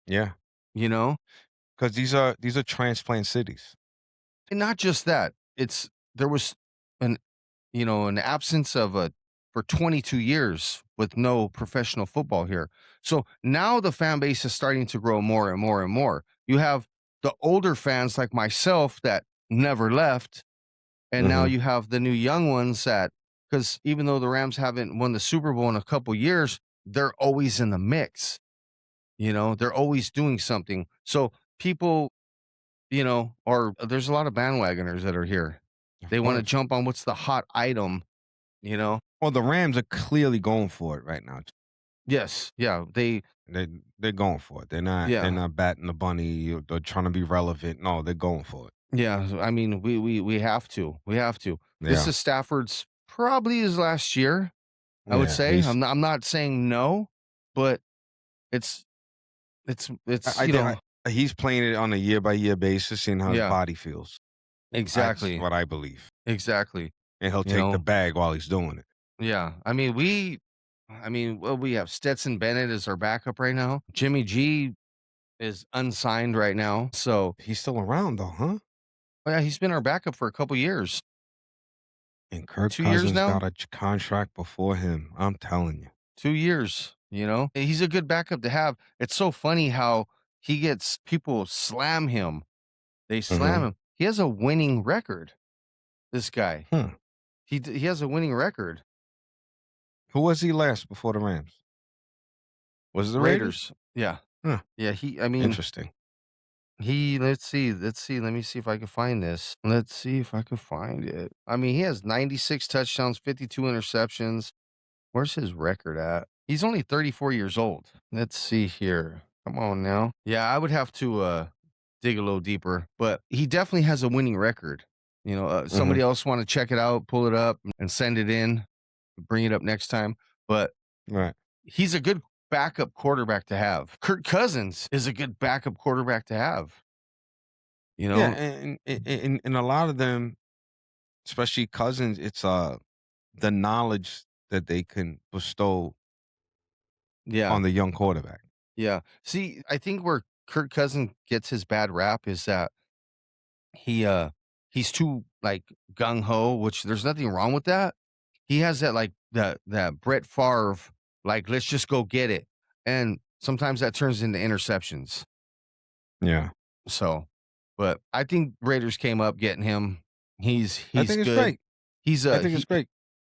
Yeah, you know? because these are transplant cities. And not just that. There was an an absence of a for 22 years with no professional football here. So now the fan base is starting to grow more and more and more. You have the older fans like myself that never left, and now Mhm. you have the new young ones that because even though the Rams haven't won the Super Bowl in a couple years, they're always in the mix. They're always doing something. So people, or there's a lot of bandwagoners that are here. Of They want to course. jump on what's the hot item, you know? Well, the Rams are clearly going for it right now. Yes, yeah, They they're going for it. They're yeah, not batting the bunny. They're trying to be relevant. No, they're going for it. yeah, so, I mean, we have to, we have to. This Yeah, is Stafford's probably his last year, I would yeah. say. He's. I'm not saying no, but it's it's, I think he's playing it on a year by year basis, seeing how his yeah, body feels. That's exactly, what I believe, exactly, and he'll you take the know? bag while he's doing it. Yeah, well, we have Stetson Bennett as our backup right now. Jimmy G is unsigned right now, so, He's still around though, huh? oh, yeah, he's been our backup for a couple years. And Kirk 2 years Cousins got now? a contract before him. I'm telling you. 2 years, He's a good backup to have. It's so funny how he gets people slam him. They slam Hmm. him. He has a winning record, this guy. Hmm. He has a winning record. Who was he last before the Rams? Was it the Raiders? Raiders. Yeah. Huh. Yeah, I mean, Interesting. let me see if I can find this. Let's see if I can find it. I mean, he has 96 touchdowns, 52 interceptions. Where's his record at? He's only 34 years old. Let's see here. Come on now. Yeah, I would have to dig a little deeper, but he definitely has a winning record. Hmm. Somebody else want to check it out, pull it up and send it in, bring it up next time. But Right. he's a good backup quarterback to have. Kirk Cousins is a good backup quarterback to have, you Yeah, know? and a lot of them, especially Cousins, it's the knowledge that they can bestow Yeah. on the young quarterback. Yeah. See, I think where Kirk Cousins gets his bad rap is that He, he's too, like, gung ho, which there's nothing wrong with that. He has that, like, that Brett Favre, like, "Let's just go get it," and sometimes that turns into interceptions. Yeah. So, but I think Raiders came up getting him. He's I he's think it's good. great. He's I a think it's he great.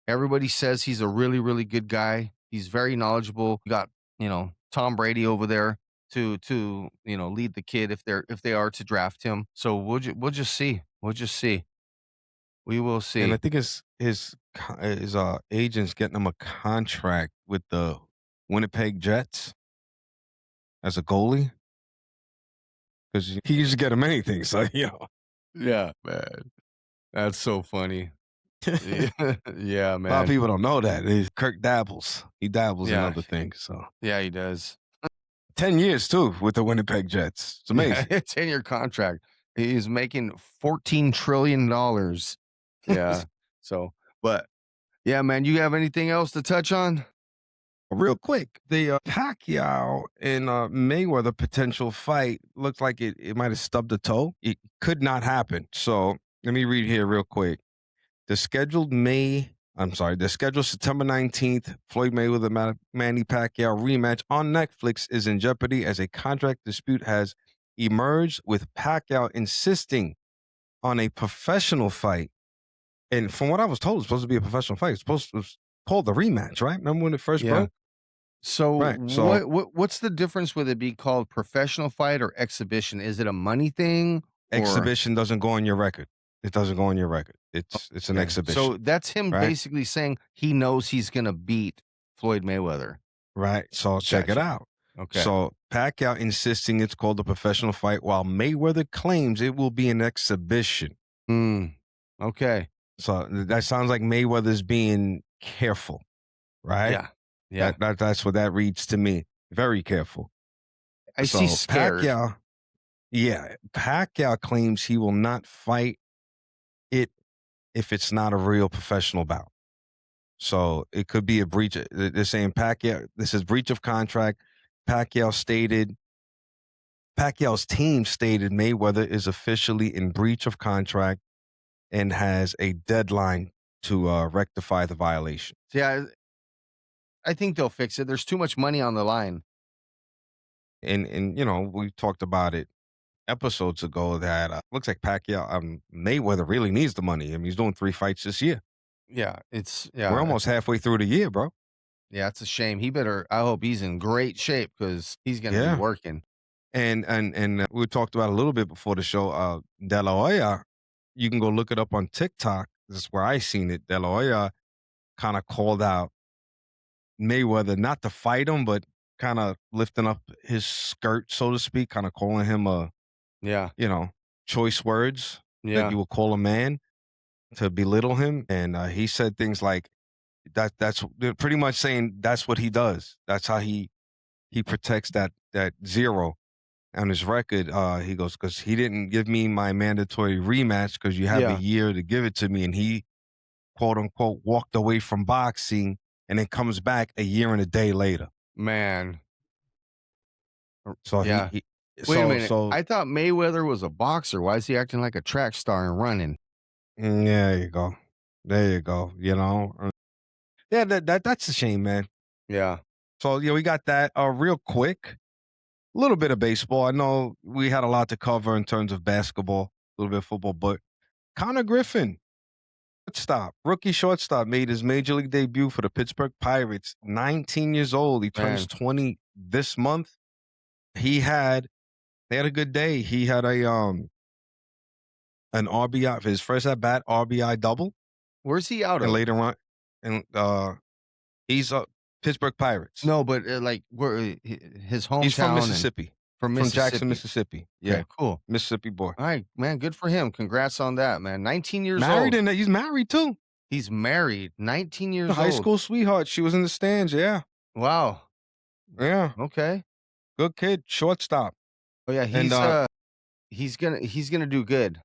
Everybody says he's a really, really good guy. He's very knowledgeable. You got, Tom Brady over there to lead the kid if they are to draft him. So we'll just see. We'll just see. We will And I see. think his agent's getting him a contract with the Winnipeg Jets as a goalie because he used to get him anything. So Yeah, man. That's so funny. Yeah, yeah, a lot of man. people don't know that. Kirk dabbles. He dabbles in Yeah, other things. So yeah, he does. 10 years too with the Winnipeg Jets. It's Yeah, amazing. 10-year contract. He's making $14 trillion. Yeah. So, but yeah, man, you have anything else to touch on? Real quick, the Pacquiao and Mayweather potential fight looks like it might have stubbed a toe. It could not happen. So let me read here real quick. The scheduled the scheduled September 19th Floyd Mayweather Manny Pacquiao rematch on Netflix is in jeopardy as a contract dispute has emerged, with Pacquiao insisting on a professional fight. And from what I was told, it's supposed to be a professional fight. It was called the rematch, right? Remember when it first Yeah. broke? So Right. So what's the difference with it be called professional fight or exhibition? Is it a money thing or exhibition doesn't go on your record. It doesn't go on your record. It's an okay. So exhibition, that's him right? basically saying he knows he's gonna beat Floyd Mayweather. Right. So check it Gotcha. out. Okay. So Pacquiao insisting it's called a professional fight, while Mayweather claims it will be an exhibition. Mm. Okay. So that sounds like Mayweather's being careful, right? Yeah. Yeah. That's what that reads to me. Very careful. I see So scared. Pacquiao claims he will not fight it if it's not a real professional bout. So it could be a breach. They're saying Pacquiao, this is breach of contract. Pacquiao stated, Pacquiao's team stated Mayweather is officially in breach of contract and has a deadline to rectify the violation. Yeah, I think they'll fix it. There's too much money on the line. And we talked about it episodes ago that looks like Pacquiao, Mayweather really needs the money. I mean, he's doing 3 fights this year. Yeah, it's We're yeah, almost halfway through the year, bro. yeah, it's a shame. He better I hope he's in great shape because he's gonna be Yeah. working. And we talked about a little bit before the show. De La Hoya, you can go look it up on TikTok. This is where I seen it. De La Hoya kind of called out Mayweather not to fight him, but kind of lifting up his skirt, so to speak, kind of calling him Yeah, you know, choice words that yeah, you would call a man to belittle him. And he said things like that's they're pretty much saying that's what he does. That's how he protects that zero on his record. He goes, because he didn't give me my mandatory rematch because you have a yeah, year to give it to me, and he quote unquote walked away from boxing and then comes back a year and a day later. man. So Yeah. he Wait a so minute. so I thought Mayweather was a boxer. Why is he acting like a track star and running? there you go, there you go. Yeah, that's a shame, man. Yeah, So we got that. Real quick, a little bit of baseball. I know we had a lot to cover in terms of basketball, a little bit of football, but Connor Griffin, rookie shortstop, made his major league debut for the Pittsburgh Pirates. 19 years old. He turns man. 20 this month. He had they had a good day. He had an RBI for his first at bat, RBI double, Where's he out and of? later on, and he's Pittsburgh Pirates. No, but like where his He's from hometown and Mississippi, from from Jackson, Mississippi. Mississippi. Okay, Yeah, cool. Mississippi boy. All right, man. Good for him. Congrats on that, man. 19 years Married, old. and he's married too. He's married. 19 The years high old. school sweetheart. She was in the stands. Yeah, Wow. yeah. Okay. Good kid, shortstop. Oh yeah, And he's gonna do good.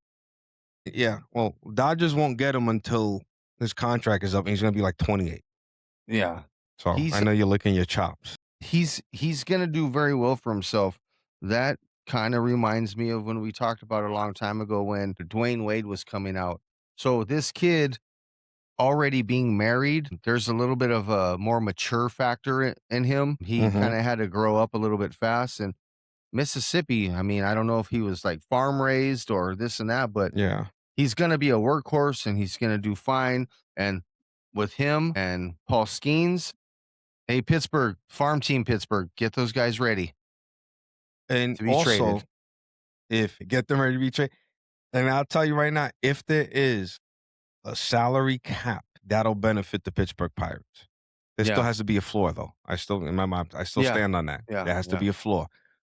yeah, well, Dodgers won't get him until his contract is up, and he's gonna be like 28. Yeah. So I He's know you're licking your chops. he's gonna do very well for himself. That kind of reminds me of when we talked about it a long time ago when Dwayne Wade was coming out. So this kid already being married, there's a little bit of a more mature factor in him. He Hmm. kind of had to grow up a little bit fast. And Mississippi, I mean, I don't know if he was like farm raised or this and that, but Yeah. he's gonna be a workhorse and he's gonna do fine. And with him and Paul Skeens, hey, Pittsburgh, farm team Pittsburgh, get those guys ready And to be traded. also, if get them ready to be traded, and I'll tell you right now, if there is a salary cap, that'll benefit the Pittsburgh Pirates. There still Yeah, has to be a floor, though. I still, in my mind, I still yeah, stand on that. yeah, There has to yeah, be a floor.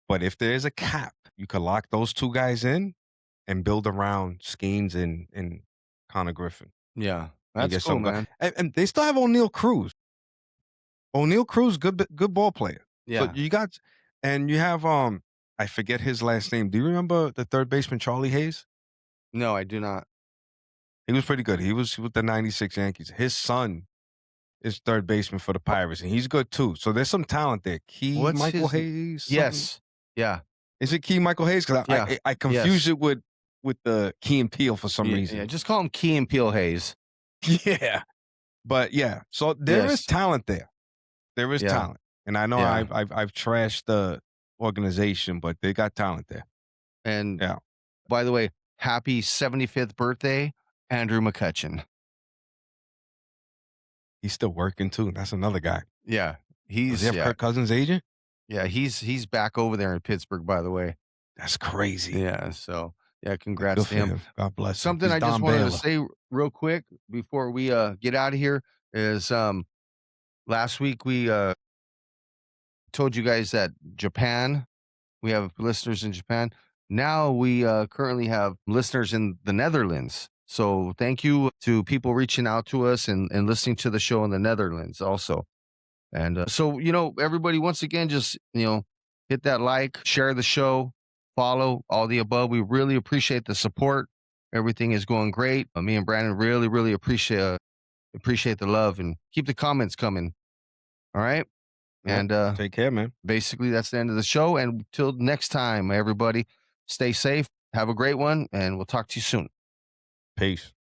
But if there is a cap, you could lock those two guys in and build around Skeens and Connor Griffin yeah. and That's get cool, something going. man. And they still have O'Neal Cruz. O'Neal Cruz, good ball player. So Yeah, you got, And you have I forget his last name. Do you remember the third baseman Charlie Hayes? No, I do not. He was pretty good. He was with the '96 Yankees. His son is third baseman for the Wha Pirates, and he's good too. So there's some talent there. Key what's Michael his Hayes, something. Yes. Yeah. Is it Key Michael Hayes? Because Yeah. I confuse Yes. it with the Key and Peele for some Yeah, reason. just call him Key and Peele Hayes. Yeah, but yeah. So there is Yes. talent there. There is Yeah. talent, and I know Yeah. I've trashed the organization, but they got talent there. And Yeah, by the way, happy 75th birthday, Andrew McCutcheon. he's still working too. That's another guy. Yeah. Does he He's have yeah. Kirk Cousins' agent? Yeah, he's back over there in Pittsburgh, by the way. That's crazy. Yeah, so, yeah, Yeah, congrats good to for him. him. God bless him. Something He's I just Don wanted to Baylor. say real quick before we, get out of here is, last week we, told you guys that Japan we have listeners in Japan. Now we, currently have listeners in the Netherlands. So thank you to people reaching out to us and listening to the show in the Netherlands also. And so, everybody, once again, just, hit that like, share the show, follow, all the above. We really appreciate the support. Everything is going great. Me and Brandon really, really appreciate the love and keep the comments coming. All right. Yep. And Take care, man. basically, that's the end of the show. And till next time, everybody, stay safe. Have a great one. And we'll talk to you soon. Peace.